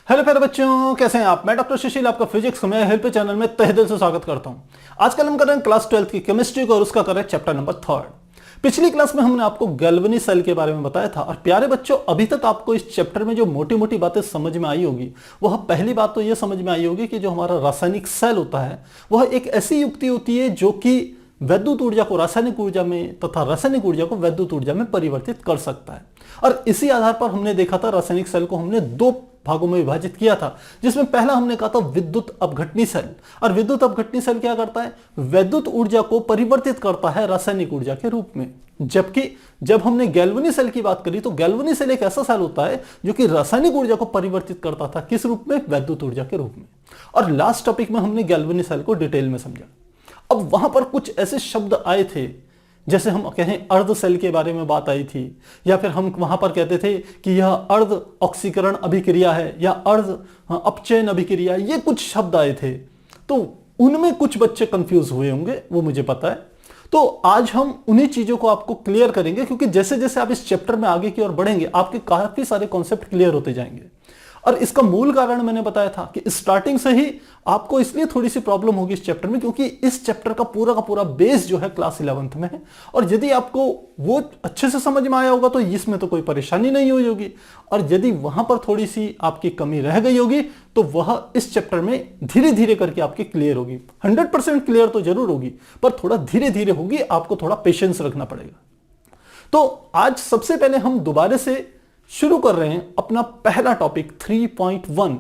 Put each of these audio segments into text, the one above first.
Hello प्यारे बच्चों, कैसे हैं आप। मैं डॉक्टर सुशील आपका फिजिक्स में हेल्प चैनल में तहे दिल से स्वागत करता हूं। आजकल हम कर रहे हैं क्लास 12 की केमिस्ट्री को और उसका कर रहे हैं चैप्टर नंबर 3। पिछली क्लास में हमने आपको गैल्वेनी सेल के बारे में बताया था। और प्यारे बच्चों, अभी तक आपको इस चैप्टर में जो मोटी मोटी बातें समझ में आई होगी, वह पहली बात तो यह समझ में आई होगी कि जो हमारा रासायनिक सेल होता है वह एक ऐसी युक्ति होती है जो कि वैद्युत ऊर्जा को रासायनिक ऊर्जा में तथा रासायनिक ऊर्जा को वैद्युत ऊर्जा में परिवर्तित कर सकता है। और इसी आधार पर हमने देखा था रासायनिक सेल को हमने दो भागों में विभाजित किया था, जिसमें पहला हमने कहा था विद्युत अपघटनी सेल। और विद्युत अपघटनी सेल क्या करता है? वैद्युत ऊर्जा को परिवर्तित करता है रासायनिक ऊर्जा के रूप में। जबकि जब हमने गैल्वेनी सेल की बात करी तो गैल्वेनी सेल एक ऐसा सेल होता है जो कि रासायनिक ऊर्जा को परिवर्तित करता था, किस रूप में? वैद्युत ऊर्जा के रूप में। और लास्ट टॉपिक में हमने गैल्वेनी सेल को डिटेल में समझा। अब वहां पर कुछ ऐसे शब्द आए थे, जैसे हम कहें अर्ध सेल के बारे में बात आई थी, या फिर हम वहां पर कहते थे कि यह अर्ध ऑक्सीकरण अभिक्रिया है या अर्ध अपचयन अभिक्रिया। ये कुछ शब्द आए थे, तो उनमें कुछ बच्चे कंफ्यूज हुए होंगे, वो मुझे पता है। तो आज हम उन्हीं चीजों को आपको क्लियर करेंगे, क्योंकि जैसे जैसे आप इस चैप्टर में आगे की ओर बढ़ेंगे आपके काफी सारे कॉन्सेप्ट क्लियर होते जाएंगे। और इसका मूल कारण मैंने बताया था कि स्टार्टिंग से ही आपको इसलिए थोड़ी सी प्रॉब्लम होगी इस चैप्टर में, क्योंकि इस चैप्टर का पूरा बेस जो है क्लास 11th में है। और यदि आपको वो अच्छे से समझ में आया होगा तो इसमें तो कोई परेशानी नहीं हुई होगी। और यदि वहां पर थोड़ी सी आपकी कमी रह गई होगी तो वह इस चैप्टर में धीरे धीरे करके आपकी क्लियर होगी। 100% क्लियर तो जरूर होगी, पर थोड़ा धीरे धीरे होगी, आपको थोड़ा पेशेंस रखना पड़ेगा। तो आज सबसे पहले हम दोबारा से शुरू कर रहे हैं अपना पहला टॉपिक 3.1,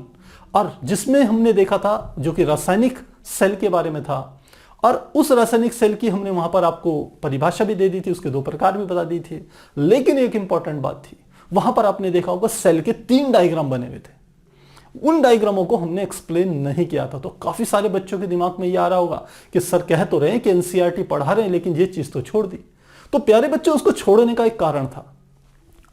और जिसमें हमने देखा था जो कि रासायनिक सेल के बारे में था। और उस रासायनिक सेल की हमने वहां पर आपको परिभाषा भी दे दी थी, उसके दो प्रकार भी बता दी थी। लेकिन एक इंपॉर्टेंट बात थी, वहां पर आपने देखा होगा सेल के 3 डायग्राम बने हुए थे। उन डायग्रामों को हमने एक्सप्लेन नहीं किया था। तो काफी सारे बच्चों के दिमाग में यह आ रहा होगा कि सर कह तो रहे हैं कि एनसीईआरटी पढ़ा रहे हैं, लेकिन ये चीज तो छोड़ दी। तो प्यारे बच्चों, उसको छोड़ने का एक कारण था।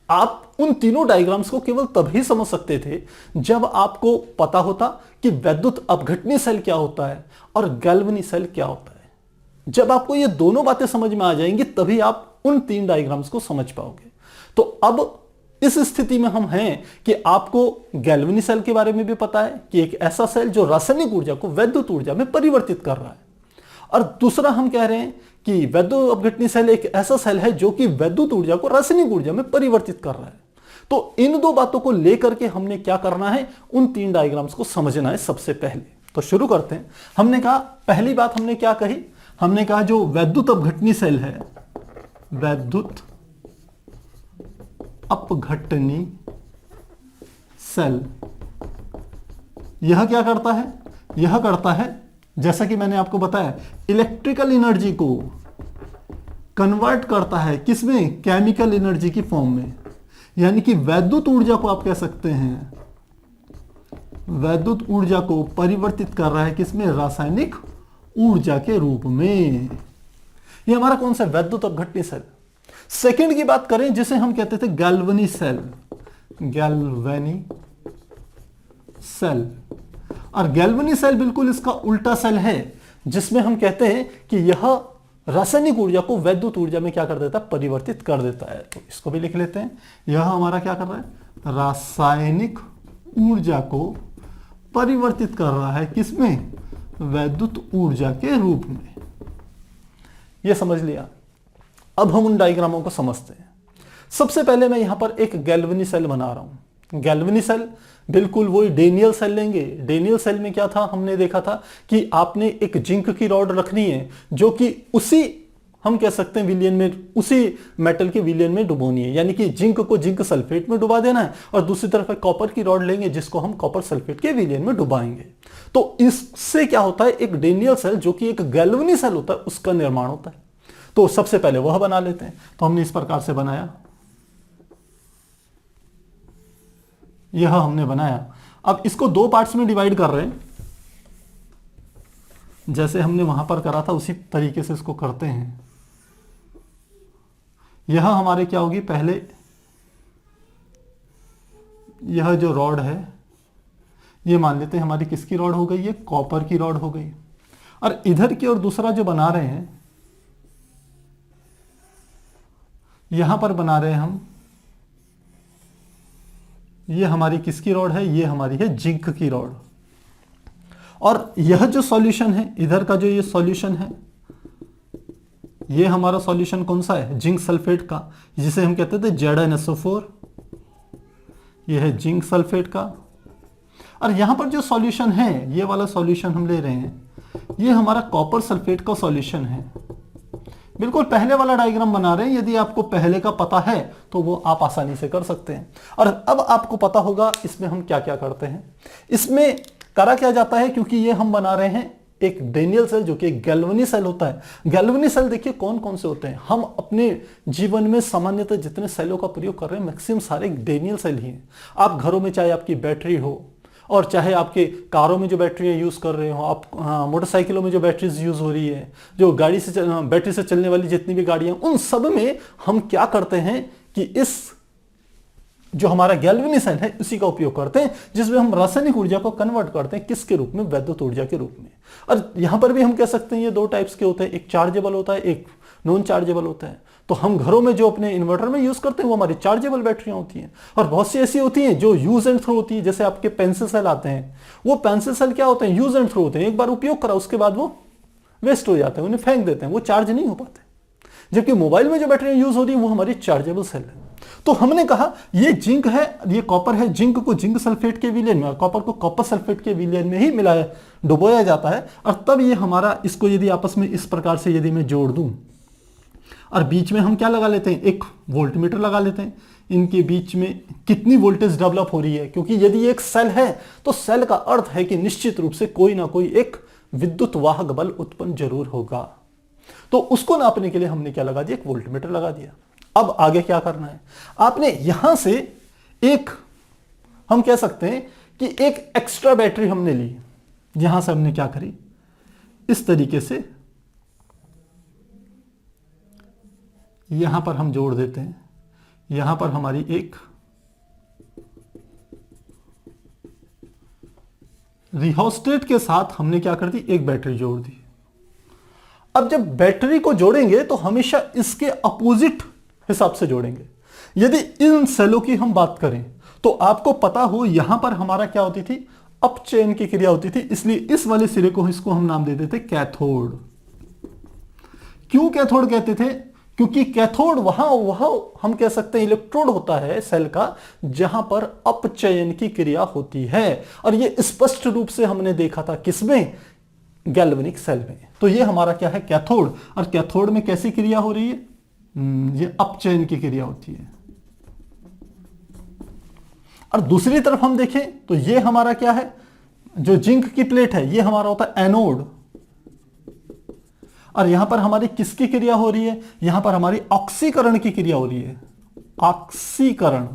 आप उन तीनों डायग्राम्स को केवल तभी समझ सकते थे जब आपको पता होता कि वैद्युत अपघटनी सेल क्या होता है और गैल्वेनी सेल क्या होता है। जब आपको ये दोनों बातें समझ में आ जाएंगी तभी आप उन 3 डायग्राम्स को समझ पाओगे। तो अब इस स्थिति में हम हैं कि आपको गैल्वेनी सेल के बारे में भी पता है कि एक ऐसा सेल जो रासायनिक ऊर्जा को वैद्युत ऊर्जा में परिवर्तित कर रहा है। और दूसरा हम कह रहे हैं कि वैद्युत अपघटनी सेल एक ऐसा सेल है जो कि वैद्युत ऊर्जा को रासायनिक ऊर्जा में परिवर्तित कर रहा है। तो इन दो बातों को लेकर के हमने क्या करना है, उन 3 डायग्राम्स को समझना है सबसे पहले। तो शुरू करते हैं। हमने कहा, पहली बात हमने क्या कही? हमने कहा जो वैद्युत अपघटनी सेल है, वैद्युत अपघटनी सेल, यह क्या करता है? यह करता है, जैसा कि मैंने आपको बताया, इलेक्ट्रिकल एनर्जी को कन्वर्ट करता है किसमें? केमिकल एनर्जी की फॉर्म में। यानी कि वैद्युत ऊर्जा को आप कह सकते हैं, वैद्युत ऊर्जा को परिवर्तित कर रहा है किसमें? रासायनिक ऊर्जा के रूप में। यह हमारा कौन सा? वैद्युत अपघटनी सेल। सेकंड की बात करें जिसे हम कहते थे गैल्वेनी सेल, गैल्वेनी सेल। और गैल्वेनी सेल बिल्कुल इसका उल्टा सेल है, जिसमें हम कहते हैं कि यह रासायनिक ऊर्जा को वैद्युत ऊर्जा में क्या कर देता है? परिवर्तित कर देता है। तो इसको भी लिख लेते हैं। यह हमारा क्या कर रहा है? रासायनिक ऊर्जा को परिवर्तित कर रहा है किसमें? वैद्युत ऊर्जा के रूप में। यह समझ लिया। अब हम उन डायग्रामों को समझते हैं। सबसे पहले मैं यहां पर एक गैल्वेनी सेल बना रहा हूं। गैल्वेनी सेल बिल्कुल वही डेनियल सेल लेंगे। डेनियल सेल में क्या था? हमने देखा था कि आपने एक जिंक की रॉड रखनी है जो कि उसी, हम कह सकते हैं विलयन में, उसी मेटल के विलयन में डुबोनी है। यानी कि जिंक को जिंक सल्फेट में डुबा देना है, और दूसरी तरफ कॉपर की रॉड लेंगे जिसको हम कॉपर सल्फेट के विलयन में डुबाएंगे। तो इससे क्या होता है? एक डेनियल सेल जो कि एक गैल्वेनी सेल होता है उसका निर्माण होता है। तो सबसे पहले वह बना लेते हैं। तो हमने इस प्रकार से बनाया, यह हमने बनाया। अब इसको 2 पार्ट्स में डिवाइड कर रहे हैं, जैसे हमने वहां पर करा था उसी तरीके से इसको करते हैं। यह हमारे क्या होगी? पहले यह जो रॉड है, ये मान लेते हैं हमारी किसकी रॉड हो गई? ये कॉपर की रॉड हो गई। और इधर की और दूसरा जो बना रहे हैं, यहां पर बना रहे हैं हम ये हमारी किसकी रॉड है? ये हमारी है जिंक की रॉड। और यह जो सॉल्यूशन है, इधर का जो ये सॉल्यूशन है, ये हमारा सॉल्यूशन कौन सा है? जिंक सल्फेट का, जिसे हम कहते थे ZnSO4। ये है जिंक सल्फेट का। और यहां पर जो सॉल्यूशन है, ये वाला सॉल्यूशन हम ले रहे हैं, ये हमारा कॉपर सल्फेट का सॉल्यूशन है। बिल्कुल पहले वाला डायग्राम बना रहे हैं। यदि आपको पहले का पता है तो वो आप आसानी से कर सकते हैं। और अब आपको पता होगा इसमें हम क्या क्या करते हैं। इसमें करा क्या जाता है, क्योंकि ये हम बना रहे हैं एक डेनियल सेल, जो कि एक गैल्वेनी सेल होता है। गैल्वेनी सेल देखिए कौन कौन से होते हैं। हम अपने जीवन में सामान्यतः जितने सेलों का प्रयोग कर रहे हैं, मैक्सिमम सारे डेनियल सेल ही हैं। आप घरों में चाहे आपकी बैटरी हो, और चाहे आपके कारों में जो बैटरियाँ यूज़ कर रहे हो, आप मोटरसाइकिलों में जो बैटरीज यूज़ हो रही है, जो गाड़ी से बैटरी से चलने वाली जितनी भी गाड़ियाँ, उन सब में हम क्या करते हैं कि इस जो हमारा गैल्वेनी सेल है उसी का उपयोग करते हैं, जिसमें हम रासायनिक ऊर्जा को कन्वर्ट करते हैं किसके रूप में? वैद्युत ऊर्जा के रूप में। और यहां पर भी हम कह सकते हैं ये दो टाइप्स के होते हैं, एक चार्जेबल होता है, एक नॉन चार्जेबल होता है। तो हम घरों में जो अपने इन्वर्टर में यूज करते हैं वो हमारी चार्जेबल बैटरियां होती हैं, और बहुत सी ऐसी होती हैं जो यूज एंड थ्रो होती है। जैसे आपके पेंसिल सेल आते हैं, वो पेंसिल सेल क्या होते हैं? यूज एंड थ्रो होते हैं। एक बार उपयोग करा उसके बाद वो वेस्ट हो जाते हैं, उन्हें फेंक देते हैं, वो चार्ज नहीं हो पाते। जबकि मोबाइल में जो बैटरियां यूज हो रही है वो हमारी चार्जेबल सेल है। तो हमने कहा ये जिंक है, ये कॉपर है, जिंक को जिंक सल्फेट के विलयन में और कॉपर को कॉपर सल्फेट के विलयन में ही मिलाया, डुबोया जाता है। और तब ये हमारा, इसको यदि आपस में इस प्रकार से यदि मैं जोड़ दूं, और बीच में हम क्या लगा लेते हैं? एक वोल्टमीटर लगा लेते हैं। इनके बीच में कितनी वोल्टेज डेवलप हो रही है, क्योंकि यदि एक सेल है तो सेल का अर्थ है कि निश्चित रूप से कोई ना कोई एक विद्युत वाहक बल उत्पन्न जरूर होगा। तो उसको नापने के लिए हमने क्या लगा दिया? एक वोल्टमीटर लगा दिया। अब आगे क्या करना है? आपने यहां से एक, हम कह सकते हैं कि एक एक्स्ट्रा बैटरी हमने ली। यहां से हमने क्या करी? इस तरीके से यहां पर हम जोड़ देते हैं। यहां पर हमारी एक रिहोस्टेट के साथ हमने क्या कर दी? एक बैटरी जोड़ दी। अब जब बैटरी को जोड़ेंगे तो हमेशा इसके अपोजिट हिसाब से जोड़ेंगे। यदि इन सेलों की हम बात करें तो आपको पता हो यहां पर हमारा क्या होती थी? अपचयन की क्रिया होती थी। इसलिए इस वाले सिरे को, इसको हम नाम दे देते कैथोड। क्यों कैथोड कहते थे? क्योंकि कैथोड वहां हम कह सकते हैं इलेक्ट्रोड होता है सेल का, जहां पर अपचयन की क्रिया होती है। और यह स्पष्ट रूप से हमने देखा था किसमें? गैल्वेनिक सेल में। तो यह हमारा क्या है? कैथोड। और कैथोड में कैसी क्रिया हो रही है? ये अपचयन की क्रिया होती है। और दूसरी तरफ हम देखें तो ये हमारा क्या है? जो जिंक की प्लेट है ये हमारा होता है एनोड। और यहां पर हमारी किसकी क्रिया हो रही है? यहां पर हमारी ऑक्सीकरण की क्रिया हो रही है। ऑक्सीकरण।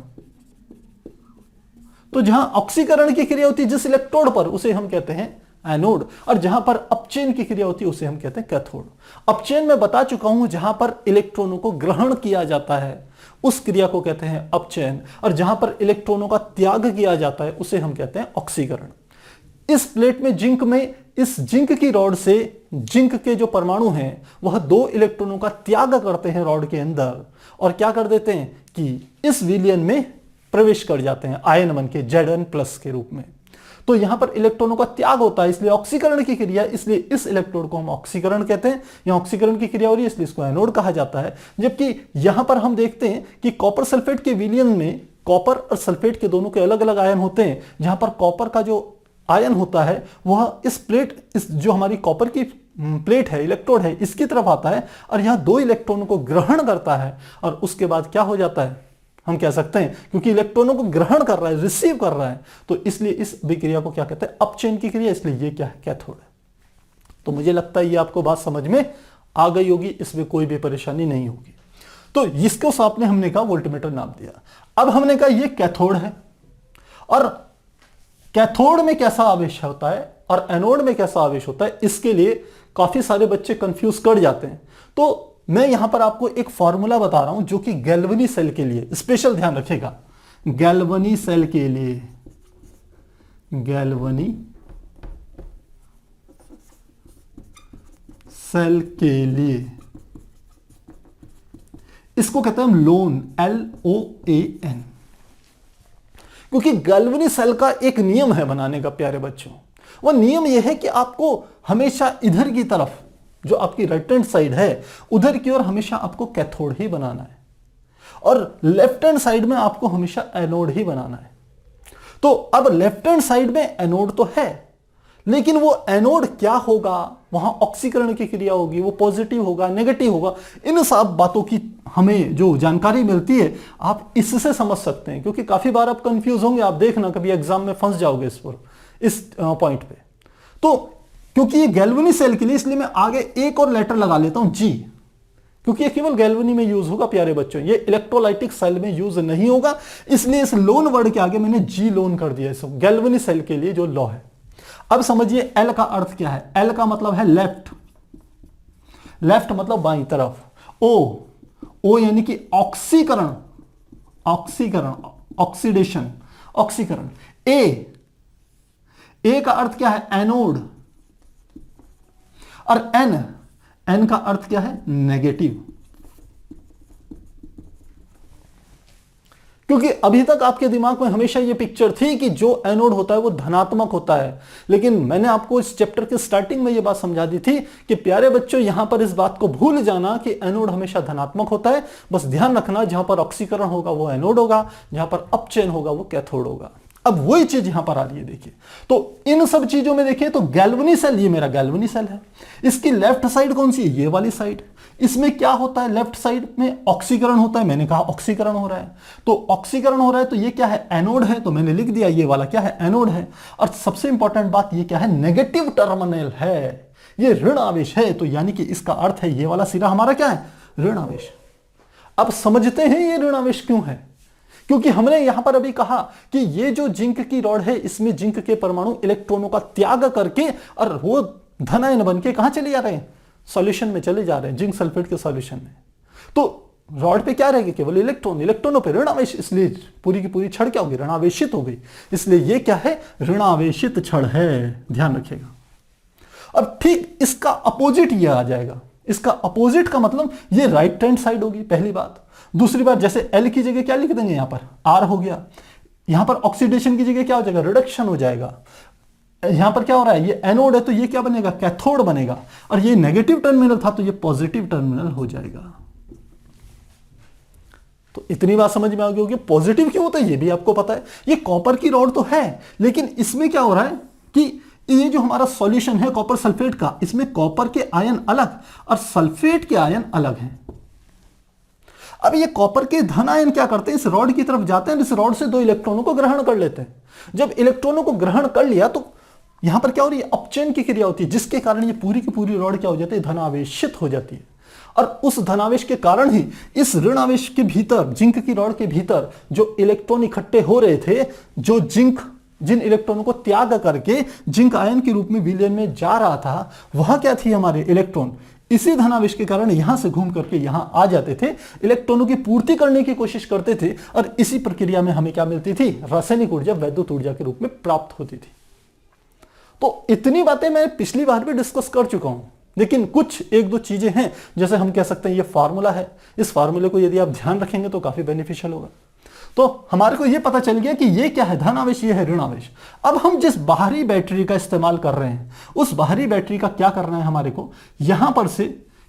तो जहां ऑक्सीकरण की क्रिया होती है जिस इलेक्ट्रोड पर, उसे हम कहते हैं एनोड। और जहां पर अपचयन की क्रिया होती है उसे हम कहते हैं कैथोड। अपचयन में बता चुका हूं, जहां पर इलेक्ट्रॉनों को ग्रहण किया जाता है उस क्रिया को कहते हैं अपचयन, और जहां पर इलेक्ट्रॉनों का त्याग किया जाता है उसे हम कहते हैं ऑक्सीकरण। इस प्लेट में जिंक में, इस जिंक की रॉड से जिंक के जो परमाणु हैं वह 2 इलेक्ट्रॉनों का त्याग करते हैं रॉड के अंदर, और क्या कर देते हैं कि इस विलयन में प्रवेश कर जाते हैं आयन बन के Zn+ के रूप में। तो यहां पर इलेक्ट्रॉनों का त्याग होता है, इसलिए ऑक्सीकरण की क्रिया, इसलिए इस इलेक्ट्रोड को हम ऑक्सीकरण कहते हैं। यहां ऑक्सीकरण की क्रिया हो रही है इसलिए इसको एनोड कहा जाता है। जबकि यहां पर हम देखते हैं कि कॉपर सल्फेट के विलयन में कॉपर और सल्फेट के दोनों के अलग अलग आयन होते हैं। जहां पर कॉपर का जो आयन होता है वह इस प्लेट, इस जो हमारी कॉपर की प्लेट है, इलेक्ट्रोड है, इसकी तरफ आता है और यहां 2 इलेक्ट्रॉनों को ग्रहण करता है। और उसके बाद क्या हो जाता है? हम कह सकते हैं क्योंकि इलेक्ट्रॉनों को ग्रहण कर रहा है, रिसीव कर रहा है, तो इसलिए इस विक्रिया को क्या कहते हैं? अपचयन की क्रिया। इसलिए ये क्या है? कैथोड है। तो मुझे लगता है ये आपको बात समझ में आ गई होगी, इसमें कोई भी परेशानी नहीं होगी। तो इसको आपने, हमने कहा वोल्टमीटर नाम दिया। अब हमने कहा ये कैथोड है, और कैथोड में कैसा आवेश होता है और एनोड में कैसा आवेश होता है, इसके लिए काफी सारे बच्चे कंफ्यूज कर जाते हैं। तो मैं यहां पर आपको एक फॉर्मूला बता रहा हूं जो कि गैल्वेनी सेल के लिए स्पेशल ध्यान रखेगा। गैल्वेनी सेल के लिए, गैल्वेनी सेल के लिए इसको कहते हैं हम लोन, LOAN। क्योंकि गैल्वेनी सेल का एक नियम है बनाने का प्यारे बच्चों। वो नियम यह है कि आपको हमेशा इधर की तरफ, जो आपकी राइट हैंड साइड है, उधर की ओर हमेशा आपको कैथोड ही बनाना है और लेफ्ट हैंड साइड में आपको हमेशा एनोड ही बनाना है। तो अब लेफ्ट हैंड साइड में एनोड तो है, लेकिन वो एनोड क्या होगा, वहां ऑक्सीकरण की क्रिया होगी, वो पॉजिटिव होगा, नेगेटिव होगा, इन सब बातों की हमें जो जानकारी मिलती है आप इससे समझ सकते हैं। क्योंकि काफी बार आप कंफ्यूज होंगे, आप देखना कभी एग्जाम में फंस जाओगे इस पॉइंट पे। तो क्योंकि ये गैल्वेनी सेल के लिए, इसलिए मैं आगे एक और लेटर लगा लेता हूं जी, क्योंकि ये केवल गैल्वेनी में यूज होगा प्यारे बच्चों, ये इलेक्ट्रोलाइटिक सेल में यूज नहीं होगा। इसलिए इस लोन वर्ड के आगे मैंने जी लोन कर दिया, इसको गैल्वेनी सेल के लिए जो लॉ है। अब समझिए एल का अर्थ क्या है। एल का मतलब है लेफ्ट, लेफ्ट मतलब बाईं तरफ। ओ यानी कि ऑक्सीकरण, ऑक्सीकरण, ऑक्सीडेशन, ऑक्सीकरण। ए का अर्थ क्या है, एनोड। और एन का अर्थ क्या है, नेगेटिव। क्योंकि अभी तक आपके दिमाग में हमेशा ये पिक्चर थी कि जो एनोड होता है वो धनात्मक होता है, लेकिन मैंने आपको इस चैप्टर के स्टार्टिंग में ये बात समझा दी थी कि प्यारे बच्चों यहां पर इस बात को भूल जाना कि एनोड हमेशा धनात्मक होता है। बस ध्यान रखना, जहां पर ऑक्सीकरण होगा वो एनोड होगा, जहां पर अपचयन होगा वो कैथोड होगा। अब वही चीज यहां पर आ रही है, देखिए। तो इन सब चीजों में देखिए, तो गैल्वेनी सेल, ये मेरा गैल्वेनी सेल है, इसकी लेफ्ट साइड कौन सी है, ये वाली साइड। इसमें क्या होता है, लेफ्ट साइड में ऑक्सीकरण होता है, मैंने कहा ऑक्सीकरण हो रहा है। तो ऑक्सीकरण हो रहा है तो ये क्या है, एनोड है, तो मैंने लिख दिया ये वाला क्या है, एनोड है। और सबसे इंपॉर्टेंट बात ये क्या है, नेगेटिव टर्मिनल है, ये ऋण आवेश है। तो यानी कि इसका अर्थ है ये वाला सिरा हमारा क्या है, ऋण आवेश। अब समझते हैं ये ऋण आवेश क्यों है, क्योंकि हमने यहां पर अभी कहा कि ये जो जिंक की रॉड है, इसमें जिंक के परमाणु इलेक्ट्रॉनों का त्याग करके और वो धनायन बन के कहां चले जा रहे हैं, सॉल्यूशन में चले जा रहे हैं, जिंक सल्फेट के सॉल्यूशन में। तो रॉड पे क्या रहेगा, केवल इलेक्ट्रॉन, इलेक्ट्रॉनों पे ऋणावेश, इसलिए पूरी की पूरी छड़ क्या होगी, ऋणावेशित हो गई। इसलिए ये क्या है, ऋणावेशित छड़ है, ध्यान रखिएगा। अब ठीक इसका अपोजिट ये आ जाएगा। इसका अपोजिट का मतलब ये राइट हैंड साइड होगी, पहली बात। दूसरी बात, जैसे एल की जगह क्या लिख देंगे, यहां पर आर हो गया। यहां पर ऑक्सीडेशन की जगह क्या हो जाएगा, रिडक्शन हो जाएगा। यहां पर क्या हो रहा है, ये एनोड है तो ये क्या बनेगा, कैथोड बनेगा। और ये नेगेटिव टर्मिनल था तो ये पॉजिटिव टर्मिनल हो जाएगा। तो इतनी बात समझ में आ गई होगी। पॉजिटिव क्यों होता है ये भी आपको पता है। ये कॉपर की रॉड तो है, लेकिन इसमें क्या हो रहा है कि ये जो हमारा सॉल्यूशन है कॉपर सल्फेट का, इसमें कॉपर के आयन अलग और सल्फेट के आयन अलग हैं। अब ये कॉपर के धन आयन क्या करते हैं, इस रॉड की तरफ जाते हैं, इस रॉड से 2 इलेक्ट्रॉनों को ग्रहण कर लेते हैं। जब इलेक्ट्रॉनों को ग्रहण कर लिया तो यहां पर क्या हो रही है, अपचयन की क्रिया होती है, जिसके कारण ये पूरी की पूरी रॉड क्या हो जाती है, धनावेशित हो जाती है। और उस धनावेश के कारण ही इस ऋण आवेश के भीतर, जिंक की रॉड के भीतर जो इलेक्ट्रॉन इकट्ठे हो रहे थे, जो जिन इलेक्ट्रॉनों को त्याग करके जिंक आयन के रूप में विलयन में जा रहा था, वहां क्या थी, हमारे इलेक्ट्रॉन इसी धनावेश के कारण यहां से घूम करके यहां आ जाते थे, इलेक्ट्रॉनों की पूर्ति करने की कोशिश करते थे। और इसी प्रक्रिया में हमें क्या मिलती थी, रासायनिक ऊर्जा विद्युत ऊर्जा के रूप में प्राप्त होती थी। तो इतनी बातें मैं पिछली बार भी डिस्कस कर चुका हूं, लेकिन कुछ 1-2 चीजें हैं, जैसे हम कह सकते हैं ये फार्मूला है, इस फार्मूले को यदि आप ध्यान रखेंगे तो काफी बेनिफिशियल होगा। तो हमारे को यह पता चल गया कि ये क्या है, धन आवेश, ये है ऋण आवेश। अब हम जिस बाहरी बैटरी का इस्तेमाल कर रहे हैं, उस बाहरी बैटरी का क्या करना है हमारे को, यहां पर से,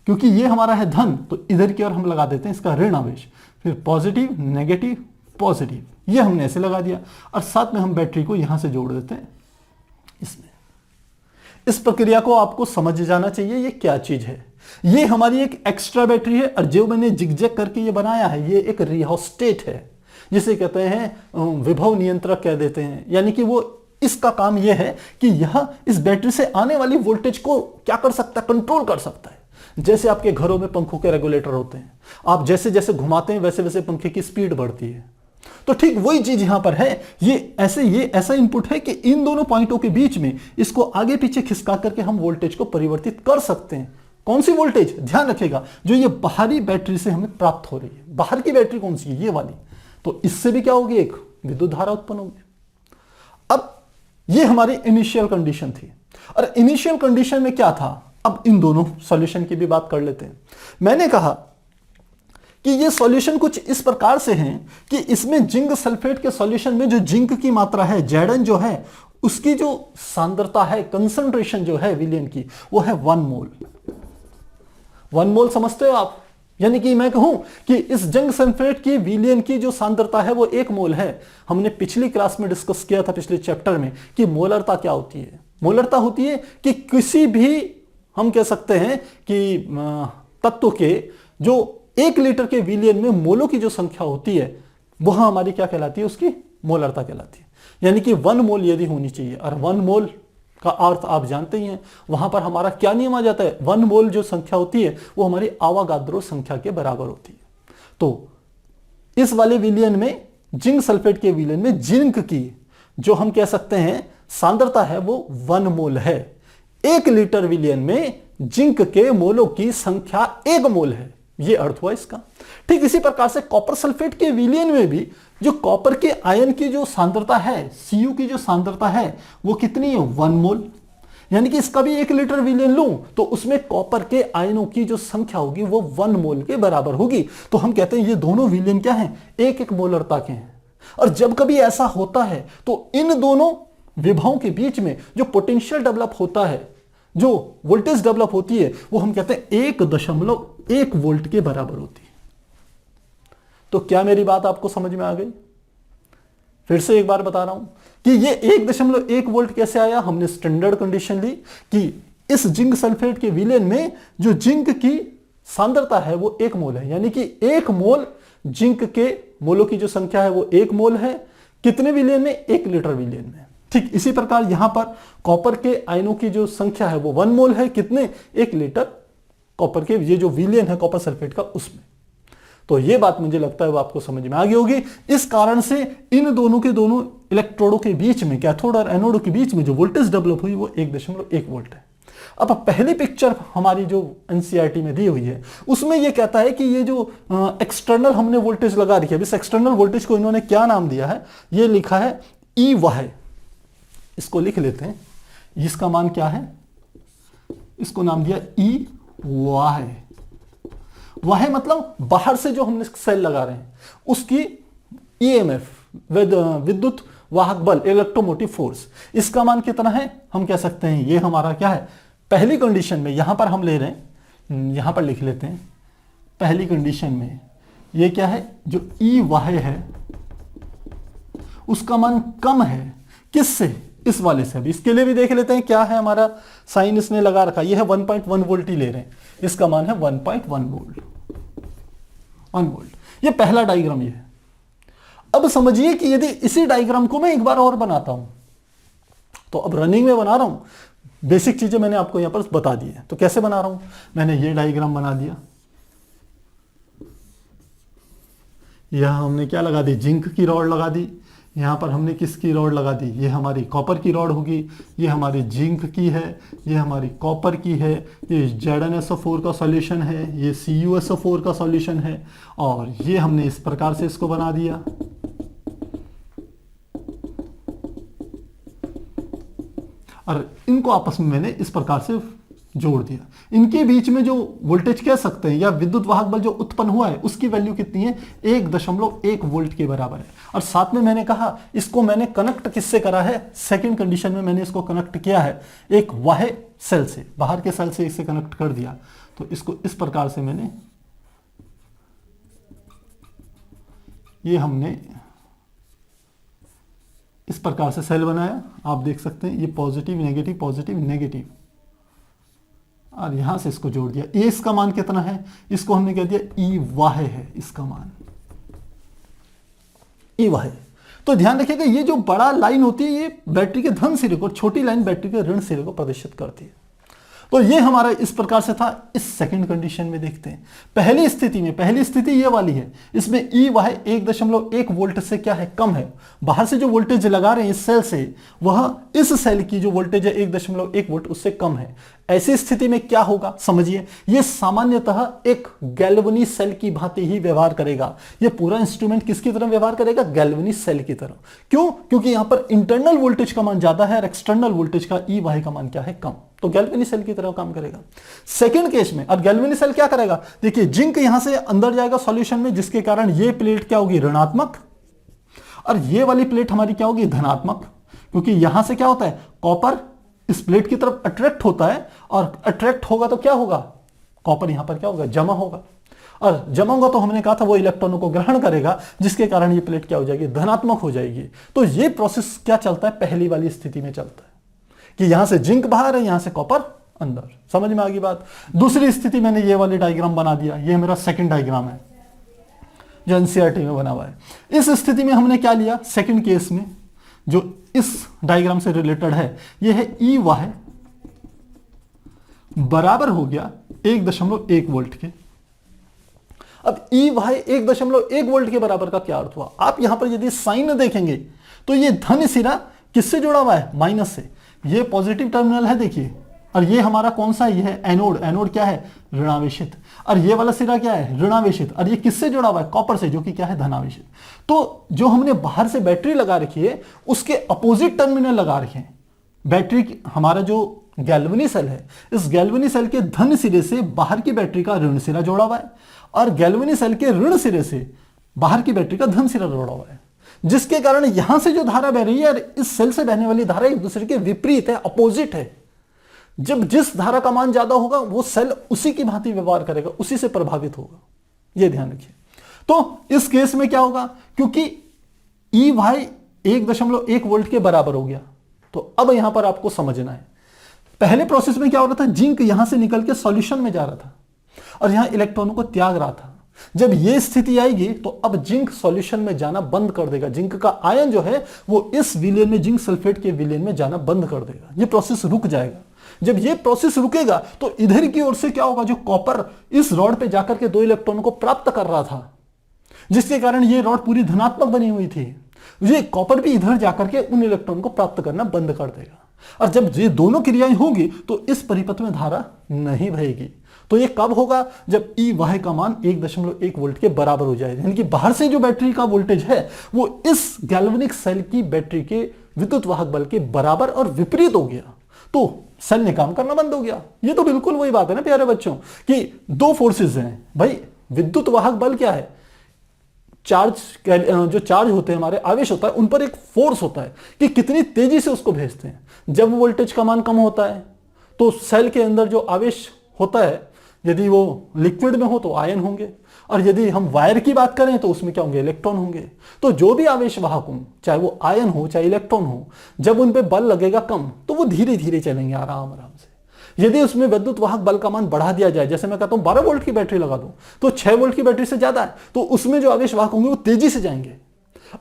क्योंकि ये हमारा है धन, तो इधर की ओर हम लगा देते हैं इसका ऋण आवेश, फिर पॉजिटिव, नेगेटिव, पॉजिटिव, ये हमने ऐसे लगा दिया। और साथ में हम बैटरी को यहां से जोड़ देते हैं इसमें। इस प्रक्रिया को आपको समझ जाना चाहिए, ये क्या चीज है। ये हमारी एक एक्स्ट्रा बैटरी है, और जो मैंने जिगजैग करके ये बनाया है, ये एक रिहोस्टेट है, जिसे कहते हैं विभव नियंत्रक कह देते हैं। यानी कि वो, इसका काम यह है कि यह इस बैटरी से आने वाली वोल्टेज को क्या कर सकता है, कंट्रोल कर सकता है। जैसे आपके घरों में पंखों के रेगुलेटर होते हैं, आप जैसे जैसे घुमाते हैं वैसे वैसे पंखे की स्पीड बढ़ती है। तो ठीक वही चीज यहां पर है। ये ऐसा इनपुट है कि इन दोनों पॉइंटों के बीच में इसको आगे पीछे खिसका करके हम वोल्टेज को परिवर्तित कर सकते हैं। कौन सी वोल्टेज, ध्यान रखिएगा, जो ये बाहरी बैटरी से हमें प्राप्त हो रही है। बाहर की बैटरी कौन सी है, ये वाली। तो इससे भी क्या होगी, एक विद्युत धारा उत्पन्न होगी। अब ये हमारी इनिशियल कंडीशन थी, और इनिशियल कंडीशन में क्या था, अब इन दोनों सॉल्यूशन की भी बात कर लेते हैं। मैंने कहा कि ये सॉल्यूशन कुछ इस प्रकार से हैं कि इसमें जिंक सल्फेट के सॉल्यूशन में जो जिंक की मात्रा है, Zn जो है, उसकी जो सांद्रता है, कंसंट्रेशन जो है विलयन की, वो है 1 मोल। 1 मोल समझते हो आप? यानी कि मैं कहूं कि इस जिंक सल्फेट की विलयन की जो सांद्रता है वो 1 मोल है। हमने पिछली क्लास में डिस्कस किया था, पिछले चैप्टर में, कि मोलरता क्या होती है। मोलरता होती है कि किसी भी, हम कह सकते हैं कि तत्व के जो 1 लीटर के विलयन में मोलों की जो संख्या होती है वह हमारी क्या कहलाती है, उसकी मोलरता कहलाती है। यानी कि 1 मोल यदि होनी चाहिए, और 1 मोल का अर्थ आप जानते ही हैं, वहां पर हमारा क्या नियम आ जाता है, 1 मोल जो संख्या होती है वो हमारी आवागाद्रो संख्या के बराबर होती है। तो इस वाले विलयन में, जिंक सल्फेट के विलयन में, जिंक की जो हम कह सकते हैं सांद्रता है वो 1 मोल है। 1 लीटर विलयन में जिंक के मोलों की संख्या 1 मोल है, ये अर्थ हुआ इसका। ठीक इसी प्रकार से कॉपर सल्फेट के विलयन में भी जो कॉपर के आयन की जो सांद्रता है, Cu की जो सांद्रता है, वो कितनी है, 1 मोल। यानी कि इसका भी 1 लीटर विलयन लूं तो उसमें कॉपर के आयनों की जो संख्या होगी वो 1 मोल के बराबर होगी। तो हम कहते हैं ये दोनों विलयन क्या हैं, 1-1 मोलरता के हैं। और जब कभी ऐसा होता है तो इन दोनों विभवों के बीच में जो पोटेंशियल डेवलप होता है, जो वोल्टेज डेवलप होती है, वो हम कहते हैं 1.1 वोल्ट के बराबर होती है। तो क्या मेरी बात आपको समझ में आ गई? फिर से एक बार बता रहा हूं कि ये 1.1 वोल्ट कैसे आया। हमने स्टैंडर्ड कंडीशन ली कि इस जिंक सल्फेट के विलयन में जो जिंक की सांद्रता है वो 1 मोल है। यानी कि 1 मोल जिंक के मोलों की जो संख्या है वो 1 मोल है। कितने विलयन में, 1 लीटर विलयन में। ठीक इसी प्रकार यहां पर कॉपर के आयनों की जो संख्या है वो 1 मोल है। कितने, 1 लीटर कॉपर के ये जो विलयन है कॉपर सल्फेट का, उसमें। तो ये बात मुझे लगता है वो आपको समझ में आ गई होगी। इस कारण से इन दोनों के दोनों इलेक्ट्रोडों के बीच में, कैथोड और एनोड के बीच में जो वोल्टेज डेवलप हुई वो 1.1 वोल्ट है। अब पहली पिक्चर हमारी जो एनसीईआरटी में दी हुई है उसमें ये कहता है कि ये जो एक्सटर्नल हमने वोल्टेज लगा रखी है, इस एक्सटर्नल वोल्टेज को इन्होंने क्या नाम दिया है, ये लिखा है ई वाई। इसको लिख लेते हैं, इसका मान क्या है, इसको नाम दिया ई वाई। वह मतलब बाहर से जो हमने सेल लगा रहे हैं उसकी ईएमएफ, विद्युत वाहक बल, इलेक्ट्रोमोटिव फोर्स, इसका मान कितना है, हम कह सकते हैं ये हमारा क्या है, पहली कंडीशन में यहां पर हम ले रहे हैं, यहां पर लिख लेते हैं, पहली कंडीशन में ये क्या है, जो ई वाई है उसका मान कम है, किससे, इस वाले से। अभी इसके लिए भी देख लेते हैं क्या है हमारा साइन इसने लगा रखा, ये है 1.1 वोल्ट ही ले रहे हैं, इसका मान है 1.1 वोल्ट, 1 वोल्ट। ये पहला डायग्राम ये है। अब समझिए कि यदि इसी डायग्राम को मैं एक बार और बनाता हूं, तो अब रनिंग में बना रहा हूं, बेसिक चीजें मैंने आपको यहां पर बता दी है। तो कैसे बना रहा हूं, मैंने ये डायग्राम बना दिया, यहां हमने क्या लगा दी, जिंक की रॉड लगा दी, यहाँ पर हमने किसकी रॉड लगा दी, ये हमारी कॉपर की रॉड होगी, ये हमारी जिंक की है, ये हमारी कॉपर की है, ये ZnSO4 का सॉल्यूशन है, ये CuSO4 का सॉल्यूशन है, और ये हमने इस प्रकार से इसको बना दिया। और इनको आपस में मैंने इस प्रकार से जोड़ दिया। इनके बीच में जो वोल्टेज कह सकते हैं या विद्युत वाहक बल जो उत्पन्न हुआ है उसकी वैल्यू कितनी है, 1.1 वोल्ट के बराबर है। और साथ में मैंने कहा इसको मैंने कनेक्ट किससे करा है, सेकंड कंडीशन में मैंने इसको कनेक्ट किया है एक बाह्य सेल से, बाहर के सेल से इसे कनेक्ट कर दिया। तो इसको इस प्रकार से मैंने, ये हमने इस प्रकार से सेल बनाया, आप देख सकते हैं, ये पॉजिटिव नेगेटिव पॉजिटिव नेगेटिव, और यहां से इसको जोड़ दिया। ए इसका मान कितना है, इसको हमने कह दिया ई वाई है, इसका मान ई वाई। तो ध्यान रखिएगा ये जो बड़ा लाइन होती है ये बैटरी के धन सिरे को, छोटी लाइन बैटरी के ऋण सिरे को प्रदर्शित करती है। तो ये हमारा इस प्रकार से था। इस सेकंड कंडीशन में देखते हैं, पहली स्थिति में, पहली स्थिति ये वाली है, इसमें ई वाई 1.1 वोल्ट से क्या है, कम है। बाहर से जो वोल्टेज लगा रहे हैं इस सेल से, वह इस सेल की जो वोल्टेज है 1.1 वोल्ट उससे कम है। ऐसी स्थिति में क्या होगा, समझिए, यह सामान्यतः एक गैल्वनी सेल की भांति ही व्यवहार करेगा। यह पूरा इंस्ट्रूमेंट किसकी तरह व्यवहार करेगा, गैल्वनी सेल की तरह। क्यों, क्योंकि यहां पर इंटरनल वोल्टेज का मान ज्यादा है और एक्सटर्नल वोल्टेज का ई वाई का मान क्या है, कम। तो गैल्वेनी सेल की तरह काम करेगा। सेकंड केस में अब गैल्वेनी सेल क्या करेगा, देखिए जिंक यहां से अंदर जाएगा सॉल्यूशन में, जिसके कारण ये प्लेट क्या होगी, ऋणात्मक, और ये वाली प्लेट हमारी क्या होगी, धनात्मक, क्योंकि यहां से क्या होता है, कॉपर इस प्लेट की तरफ अट्रैक्ट होता है, और अट्रैक्ट होगा तो क्या होगा, कॉपर यहां पर क्या होगा, जमा होगा, और जमा होगा तो हमने कहा था वो इलेक्ट्रॉनों को ग्रहण करेगा, जिसके कारण ये प्लेट क्या हो जाएगी, धनात्मक हो जाएगी। तो ये प्रोसेस क्या चलता है, पहली वाली स्थिति में चलता है कि यहां से जिंक बाहर है, यहां से कॉपर अंदर। समझ में आ गई बात। दूसरी स्थिति मैंने ये वाली डायग्राम बना दिया, ये मेरा सेकंड डायग्राम है जो एनसीईआरटी में बना हुआ है। इस स्थिति में हमने क्या लिया, सेकंड केस में जो इस डायग्राम से रिलेटेड है, ये है ई वाई बराबर हो गया 1.1 वोल्ट के। अब ई वाई 1.1 वोल्ट के बराबर का क्या अर्थ हुआ, आप यहां पर यदि साइन देखेंगे तो ये धन सिरा किससे जुड़ा हुआ है, माइनस से। ये पॉजिटिव टर्मिनल है देखिए, और ये हमारा कौन सा है, ये है एनोड। एनोड क्या है, ऋणावेशित, और ये वाला सिरा क्या है, ऋणावेशित, और ये किससे जुड़ा हुआ है, कॉपर से, जो कि क्या है, धनावेशित। तो जो हमने बाहर से बैटरी लगा रखी है उसके अपोजिट टर्मिनल लगा रखे हैं। बैटरी हमारा जो गैल्वेनी सेल है, इस गैल्वेनी सेल के धन सिरे से बाहर की बैटरी का ऋण सिरा जोड़ा हुआ है, और गैल्वेनी सेल के ऋण सिरे से बाहर की बैटरी का धन सिरा जोड़ा हुआ है, जिसके कारण यहां से जो धारा बह रही है इस सेल से बहने वाली धारा एक दूसरे के विपरीत है, अपोजिट है। जब जिस धारा का मान ज्यादा होगा वो सेल उसी की भांति व्यवहार करेगा, उसी से प्रभावित होगा, यह ध्यान रखिए। तो इस केस में क्या होगा, क्योंकि ई वाई 1.1 वोल्ट के बराबर हो गया, तो अब यहां पर आपको समझना है, पहले प्रोसेस में क्या हो रहा था, जिंक यहां से निकल के सॉल्यूशन में जा रहा था और यहां इलेक्ट्रॉनों को त्याग रहा था। जब यह स्थिति आएगी तो अब जिंक सॉल्यूशन में जाना बंद कर देगा, जिंक का आयन जो है वो इस विलेन में, जिंक सल्फेट के विलेन में जाना बंद कर देगा, यह प्रोसेस रुक जाएगा। जब यह प्रोसेस रुकेगा तो इधर की ओर से क्या होगा, जो कॉपर इस रॉड पे जाकर के 2 इलेक्ट्रॉनों को प्राप्त कर रहा था, जिसके कारण यह रॉड पूरी धनात्मक बनी हुई थी, ये कॉपर भी इधर जाकर के उन इलेक्ट्रॉन को प्राप्त करना बंद कर देगा। और जब ये दोनों क्रियाएं होंगी तो इस परिपथ में धारा नहीं बहेगी। तो ये कब होगा, जब ई वाई का मान 1.1 वोल्ट के बराबर हो जाए, यानी कि बाहर से जो बैटरी का वोल्टेज है वो इस गैल्वेनिक सेल की बैटरी के विद्युत वाहक बल के बराबर और विपरीत हो गया, तो सेल ने काम करना बंद हो गया। ये तो बिल्कुल वही बात है ना प्यारे बच्चों, कि दो फोर्सेस हैं भाई, विद्युत वाहक बल क्या है, चार्ज, जो चार्ज होते हैं हमारे, आवेश होता है, उन पर एक फोर्स होता है कि कितनी तेजी से उसको भेजते हैं। जब वोल्टेज का मान कम होता है तो सेल के अंदर जो आवेश होता है, यदि वो लिक्विड में हो तो आयन होंगे, और यदि हम वायर की बात करें तो उसमें क्या होंगे, इलेक्ट्रॉन होंगे। तो जो भी आवेश वाहक हो, चाहे वो आयन हो चाहे इलेक्ट्रॉन हो, जब उन पे बल लगेगा कम तो वो धीरे धीरे चलेंगे आराम आराम से। यदि उसमें विद्युत वाहक बल का मान बढ़ा दिया जाए, जैसे मैं कहता हूं 12 वोल्ट की बैटरी लगा दूं, तो 6 वोल्ट की बैटरी से ज्यादा है, तो उसमें जो आवेश वाहक होंगे वो तेजी से जाएंगे।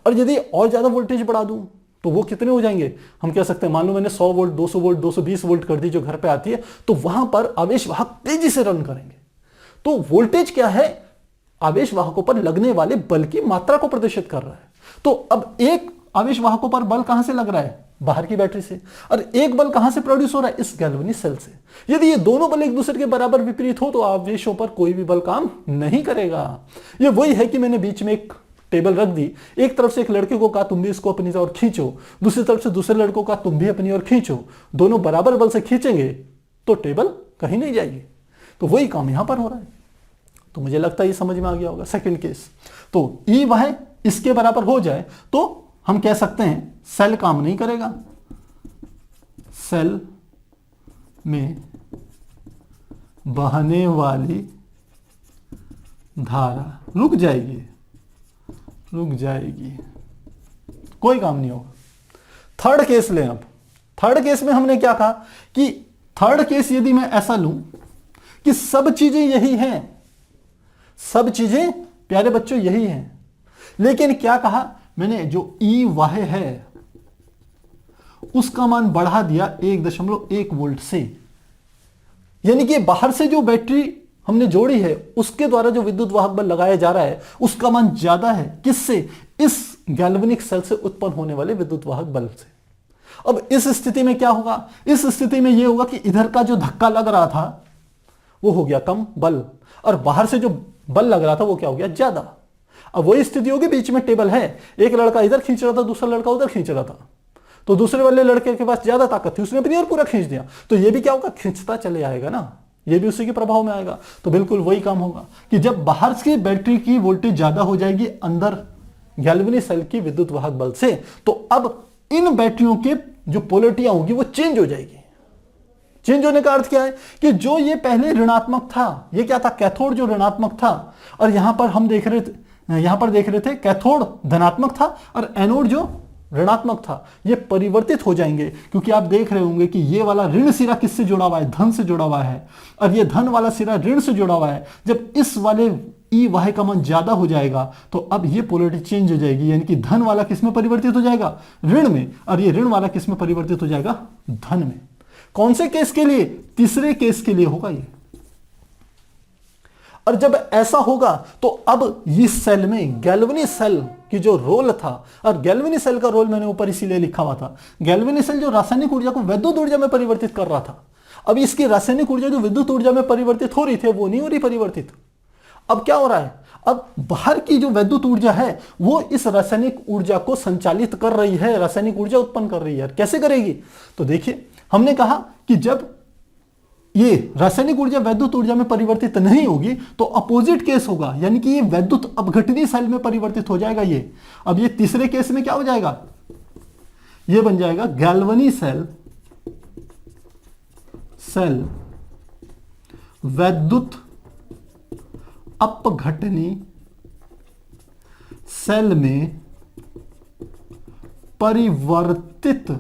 और यदि और ज्यादा वोल्टेज बढ़ा दूं तो वो कितने हो जाएंगे, हम कह सकते हैं, मान लो मैंने 100 वोल्ट, 200 वोल्ट, 220 वोल्ट कर दी जो घर पे आती है, तो वहां पर आवेश वाहक तेजी से रन करेंगे। तो वोल्टेज क्या है, आवेश वाहकों पर लगने वाले बल की मात्रा को प्रदर्शित कर रहा है। तो अब एक आवेश वाहकों पर बल कहां से लग रहा है, बाहर की बैटरी से, और एक बल कहां से प्रोड्यूस हो रहा है, इस गैल्वेनिक सेल से। यदि ये दोनों बल एक दूसरे के बराबर विपरीत हो तो आवेशों पर कोई भी बल काम नहीं करेगा। ये वही है कि मैंने बीच में एक टेबल रख दी, एक तरफ से एक लड़के को कहा तुम भी इसको अपनी ओर खींचो, दूसरी तरफ से दूसरे लड़कों का तुम भी अपनी ओर खींचो, दोनों बराबर बल से खींचेंगे तो टेबल कहीं नहीं जाएगी। तो वही काम यहां पर हो रहा है। तो मुझे लगता है ये समझ में आ गया होगा। सेकंड केस, तो ई वाई इसके बराबर हो जाए तो हम कह सकते हैं सेल काम नहीं करेगा, सेल में बहने वाली धारा रुक जाएगी, कोई काम नहीं होगा। थर्ड केस लें। अब थर्ड केस में हमने क्या कहा कि थर्ड केस यदि मैं ऐसा लूं कि सब चीजें यही हैं, सब चीजें प्यारे बच्चों यही हैं, लेकिन क्या कहा मैंने, जो ई वाई है उसका मान बढ़ा दिया 1.1 वोल्ट से, यानी कि बाहर से जो बैटरी हमने जोड़ी है उसके द्वारा जो विद्युत वाहक बल लगाया जा रहा है उसका मान ज्यादा है, किससे, इस गैल्वेनिक सेल से उत्पन्न होने वाले विद्युत वाहक बल से। अब इस स्थिति में क्या होगा, इस स्थिति में यह होगा कि इधर का जो धक्का लग रहा था वो हो गया कम बल, और बाहर से जो बल लग रहा था वो क्या हो गया, ज्यादा। अब वही स्थिति होगी, बीच में टेबल है, एक लड़का इधर खींच रहा था, दूसरा लड़का उधर खींच रहा था, तो दूसरे वाले लड़के के पास ज्यादा ताकत थी, उसने अपनी ओर पूरा खींच दिया, तो ये भी क्या होगा, खींचता चले आएगा ना, ये भी उसी के प्रभाव में आएगा। तो बिल्कुल वही काम होगा कि जब बाहर की बैटरी की वोल्टेज ज्यादा हो जाएगी अंदर गैल्वेनिक सेल की विद्युत वाहक बल से, तो अब इन बैटरियों के जो पोलरिटियां होगी वो चेंज हो जाएगी। चेंज होने का अर्थ क्या है कि जो ये पहले ऋणात्मक था, ये क्या था, कैथोड जो ऋणात्मक था, और यहां पर हम देख रहे थे कैथोड धनात्मक था और एनोड जो ऋणात्मक था, ये परिवर्तित हो जाएंगे, क्योंकि आप देख रहे होंगे कि ये वाला ऋण सिरा किससे जुड़ा हुआ है, धन से जुड़ा हुआ है, और ये धन वाला सिरा ऋण से जुड़ा हुआ है। जब इस वाले ई वाई का मान ज्यादा हो जाएगा तो अब ये पोलरिटी चेंज हो जाएगी, यानी कि धन वाला किस में परिवर्तित हो जाएगा, ऋण में, और ये ऋण वाला किस में परिवर्तित हो जाएगा, धन में। कौन से केस के लिए, तीसरे केस के लिए होगा ये। और जब ऐसा होगा तो अब इस सेल में गैल्वेनिक सेल की जो रोल था, और गैल्वेनिक सेल का रोल मैंने ऊपर इसीलिए लिखा हुआ था, गैल्वेनिक सेल जो रासायनिक ऊर्जा को विद्युत ऊर्जा में परिवर्तित कर रहा था, अब इसकी रासायनिक ऊर्जा जो विद्युत ऊर्जा में परिवर्तित हो रही थी वो नहीं हो रही परिवर्तित। अब क्या हो रहा है, अब बाहर की जो विद्युत ऊर्जा है वो इस रासायनिक ऊर्जा को संचालित कर रही है, रासायनिक ऊर्जा उत्पन्न कर रही है। कैसे करेगी, तो देखिए हमने कहा कि जब ये रासायनिक ऊर्जा वैद्युत ऊर्जा में परिवर्तित नहीं होगी तो अपोजिट केस होगा, यानी कि ये वैद्युत अपघटनीय सेल में परिवर्तित हो जाएगा ये। अब ये तीसरे केस में क्या हो जाएगा, ये बन जाएगा गैल्वेनिक सेल वैद्युत अपघटनीय सेल में परिवर्तित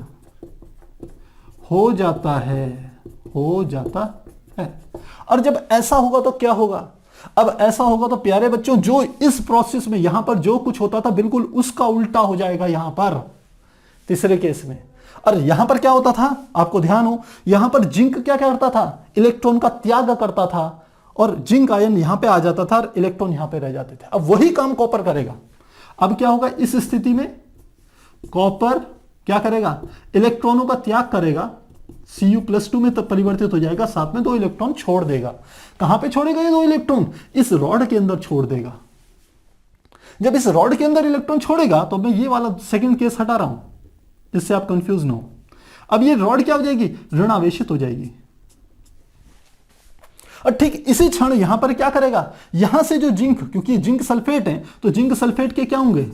हो जाता है। और जब ऐसा होगा तो क्या होगा, अब ऐसा होगा तो प्यारे बच्चों जो इस प्रोसेस में यहां पर जो कुछ होता था बिल्कुल उसका उल्टा हो जाएगा यहां पर तीसरे केस में। और यहां पर क्या होता था, आपको ध्यान हो, यहां पर जिंक क्या करता था, इलेक्ट्रॉन का त्याग करता था, और जिंक आयन यहां पे आ जाता था और इलेक्ट्रॉन यहां पे रह जाते थे। अब वही काम कॉपर करेगा। अब क्या होगा, इस स्थिति में कॉपर क्या करेगा, इलेक्ट्रॉनों का त्याग करेगा, Cu+2 में तब परिवर्तित हो जाएगा, साथ में 2 इलेक्ट्रॉन छोड़ देगा। कहां पे छोड़ेगा ये 2 इलेक्ट्रॉन, इस रॉड के अंदर छोड़ देगा। जब इस रॉड के अंदर इलेक्ट्रॉन छोड़ेगा तो मैं ये वाला सेकंड केस हटा रहा हूं जिससे आप कंफ्यूज ना हो। अब ये रॉड क्या हो जाएगी, ऋण आवेशित हो जाएगी। और ठीक इसी क्षण यहां पर क्या करेगा, यहां से जो जिंक, क्योंकि जिंक सल्फेट है तो जिंक सल्फेट के क्या होंगे,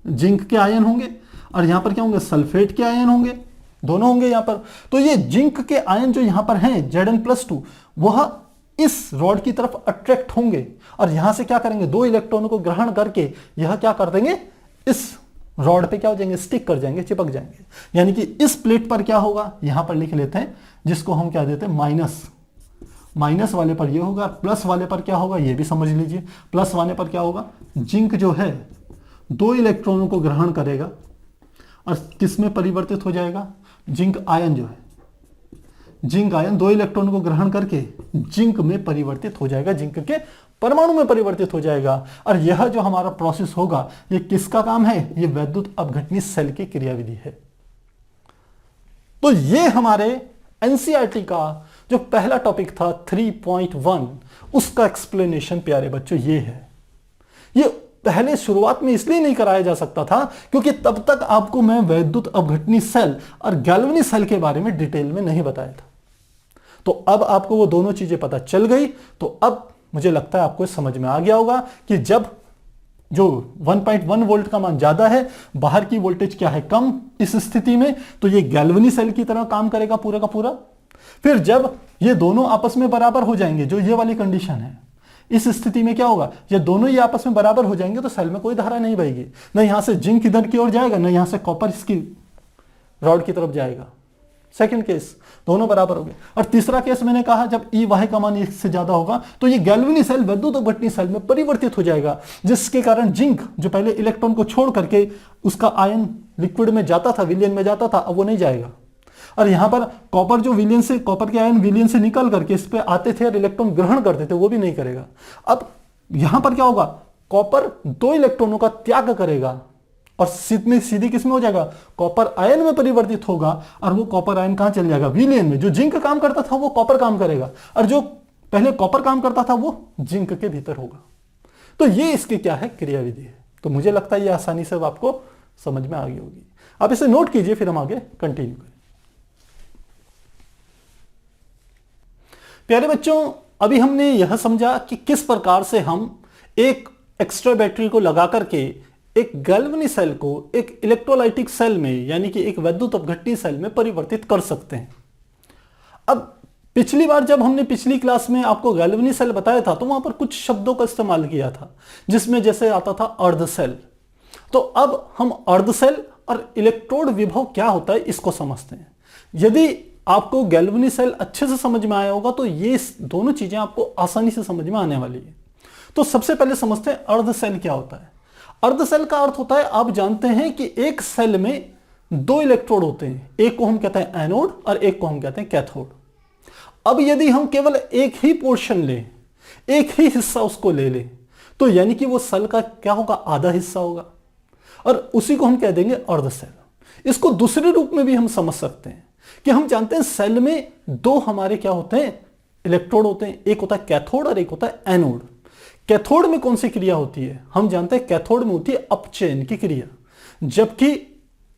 जिंक के आयन होंगे, और यहां पर क्या होंगे, सल्फेट के आयन होंगे, दोनों होंगे यहां पर। तो ये जिंक के आयन जो यहां पर हैं Zn+2 वह इस रॉड की तरफ अट्रैक्ट होंगे और यहां से क्या करेंगे, 2 इलेक्ट्रॉनों को ग्रहण करके यह क्या कर देंगे, इस रॉड पे क्या हो जाएंगे, स्टिक कर जाएंगे, चिपक जाएंगे। यानी कि इस प्लेट पर क्या होगा, यहां पर लिख लेते हैं, जिसको हम क्या देते हैं, माइनस वाले पर ये होगा, प्लस वाले पर क्या होगा ये भी समझ लीजिए। प्लस वाले पर क्या होगा, जिंक जो है 2 इलेक्ट्रॉनों को ग्रहण करेगा और किस में परिवर्तित हो जाएगा, जिंक आयन जो है, जिंक आयन 2 इलेक्ट्रॉनों को ग्रहण करके जिंक में परिवर्तित हो जाएगा, जिंक के परमाणु में परिवर्तित हो जाएगा। और यह जो हमारा प्रोसेस होगा ये किसका काम है, ये वैद्युत अपघटनीय सेल की क्रियाविधि है। तो ये हमारे एनसीईआरटी का जो पहला टॉपिक था 3.1 उसका एक्सप्लेनेशन प्यारे बच्चों ये है। ये पहले शुरुआत में इसलिए नहीं कराया जा सकता था क्योंकि तब तक आपको मैं वैद्युत अपघटनीय सेल और गैल्वेनिक सेल के बारे में डिटेल में नहीं बताया था। तो अब आपको वो दोनों चीजें पता चल गई। तो अब मुझे लगता है आपको समझ में आ गया होगा कि जब जो 1.1 वोल्ट का मान ज्यादा है, बाहर की वोल्टेज क्या है, कम, इस स्थिति में तो ये गैल्वेनिक सेल की तरह काम करेगा पूरा का पूरा। फिर जब ये दोनों आपस में बराबर हो जाएंगे, जो ये वाली कंडीशन है, इस स्थिति में क्या होगा, ये दोनों ही आपस में बराबर हो जाएंगे तो सेल में कोई धारा नहीं बहेगी, न यहां से जिंक इधर की ओर जाएगा, न यहां से कॉपर इसकी रॉड की तरफ जाएगा। सेकंड केस दोनों बराबर हो गए। और तीसरा केस मैंने कहा जब ई वाई का मान 1 से ज्यादा होगा तो ये गैल्वेनिक सेल वैद्युत अपघटनीय सेल में परिवर्तित हो जाएगा, जिसके कारण जिंक जो पहले इलेक्ट्रॉन को छोड़ करके उसका आयन लिक्विड में जाता था, विलयन में जाता था, अब वो नहीं जाएगा। और यहां पर कॉपर जो विलयन से, कॉपर के आयन विलयन से निकल करके इस पे आते थे और इलेक्ट्रॉन ग्रहण करते थे, वो भी नहीं करेगा। अब यहां पर क्या होगा, कॉपर 2 इलेक्ट्रॉनों का त्याग करेगा और सीधी किस में हो जाएगा, कॉपर आयन में परिवर्तित होगा। और वो कॉपर आयन कहां चल जाएगा, विलयन में। जो जिंक काम करता था वो कॉपर काम करेगा, और जो पहले कॉपर काम करता था वो जिंक के भीतर होगा। तो ये इसकी क्या है, क्रियाविधि है। तो मुझे लगता है ये आसानी से आपको समझ में आ गई होगी। आप इसे नोट कीजिए, फिर हम आगे कंटिन्यू करें। प्यारे बच्चों, अभी हमने यह समझा कि किस प्रकार से हम एक एक्स्ट्रा बैटरी को लगा करके एक गैल्वेनिक सेल को एक इलेक्ट्रोलाइटिक सेल में यानी कि एक वैद्युत अपघट्य सेल में परिवर्तित कर सकते हैं। अब पिछली बार जब हमने पिछली क्लास में आपको गैल्वेनिक सेल बताया था तो वहां पर कुछ शब्दों का इस्तेमाल किया था, जिसमें जैसे आता था अर्ध सेल। तो अब हम अर्ध सेल और इलेक्ट्रोड विभव क्या होता है इसको समझते हैं। यदि आपको गैल्वेनिक सेल अच्छे से समझ में आया होगा तो ये दोनों चीजें आपको आसानी से समझ में आने वाली है। तो सबसे पहले समझते हैं अर्ध सेल क्या होता है। अर्ध सेल का अर्थ होता है, आप जानते हैं कि एक सेल में दो इलेक्ट्रोड होते हैं, एक को हम कहते हैं एनोड और एक को हम कहते हैं कैथोड। अब यदि हम केवल एक ही पोर्शन लें, एक ही हिस्सा उसको ले लें, तो यानी कि वो सेल का क्या होगा, आधा हिस्सा होगा, और उसी को हम कह देंगे अर्ध सेल। इसको दूसरे रूप में भी हम समझ सकते हैं कि हम जानते हैं सेल में दो हमारे क्या होते हैं, इलेक्ट्रोड होते हैं, एक होता है कैथोड और एक होता है एनोड। कैथोड में कौन सी क्रिया होती है, हम जानते हैं कैथोड में होती है अपचयन की क्रिया, जबकि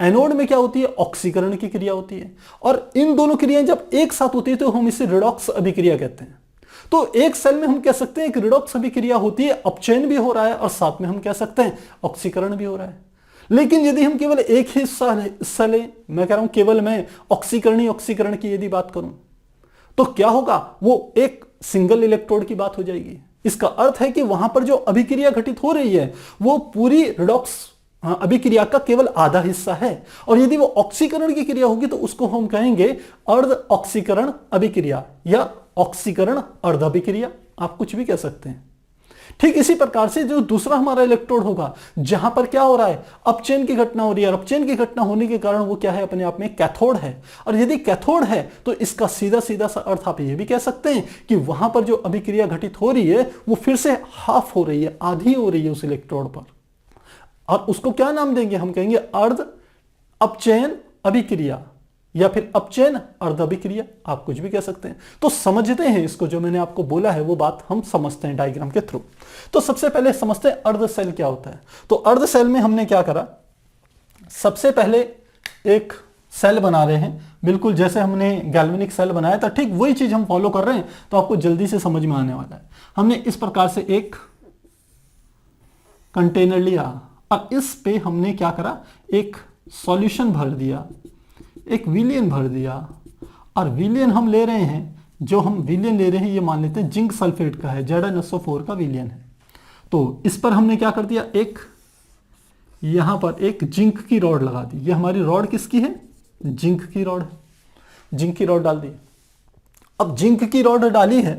एनोड में क्या होती है, ऑक्सीकरण की क्रिया होती है। और इन दोनों क्रियाएं जब एक साथ होती है तो हम इसे रिडॉक्स अभिक्रिया कहते हैं। तो एक सेल में हम कह सकते हैं कि रिडॉक्स अभिक्रिया होती है, अपचयन भी हो रहा है और साथ में हम कह सकते हैं ऑक्सीकरण भी हो रहा है। लेकिन यदि हम केवल एक ही हिस्सा लें, मैं कह रहा हूं केवल मैं ऑक्सीकरण की यदि बात करूं, तो क्या होगा, वो एक सिंगल इलेक्ट्रोड की बात हो जाएगी। इसका अर्थ है कि वहां पर जो अभिक्रिया घटित हो रही है वो पूरी रिडॉक्स अभिक्रिया का केवल आधा हिस्सा है, और यदि वो ऑक्सीकरण की क्रिया होगी तो उसको हम कहेंगे अर्ध ऑक्सीकरण अभिक्रिया या ऑक्सीकरण अर्ध अभिक्रिया, आप कुछ भी कह सकते हैं। ठीक इसी प्रकार से जो दूसरा हमारा इलेक्ट्रोड होगा, जहां पर क्या हो रहा है, अपचयन की घटना हो रही है, और अपचयन की घटना होने के कारण वो क्या है, अपने आप में कैथोड है। और यदि कैथोड है तो इसका सीधा सीधा सा अर्थ आप ये भी कह सकते हैं कि वहां पर जो अभिक्रिया घटित हो रही है वो फिर से हाफ हो रही है, आधी हो रही है उस इलेक्ट्रोड पर, और उसको क्या नाम देंगे, हम कहेंगे अर्ध अपचयन अभिक्रिया या फिर अपचयन अर्ध अभिक्रिया, आप कुछ भी कह सकते हैं। तो समझते हैं इसको, जो मैंने आपको बोला है वो बात हम समझते हैं डायग्राम के थ्रू। तो सबसे पहले समझते हैं अर्ध सेल क्या होता है। तो अर्ध सेल में हमने क्या करा, सबसे पहले एक सेल बना रहे हैं, बिल्कुल जैसे हमने गैल्वेनिक सेल बनाया था, ठीक वही चीज हम फॉलो कर रहे हैं, तो आपको जल्दी से समझ में आने वाला है। हमने इस प्रकार से एक कंटेनर लिया और इस पे हमने क्या करा, एक सॉल्यूशन भर दिया, एक विलियन भर दिया, और विलियन हम ले रहे हैं, जो हम विलियन ले रहे हैं ये मान लेते हैं जिंक सल्फेट का है, ZnSO4 का विलियन है। तो इस पर हमने क्या कर दिया, एक यहां पर एक जिंक की रॉड लगा दी। ये हमारी रॉड किसकी है, जिंक की रॉड है, जिंक की रॉड डाल दी। अब जिंक की रॉड डाली है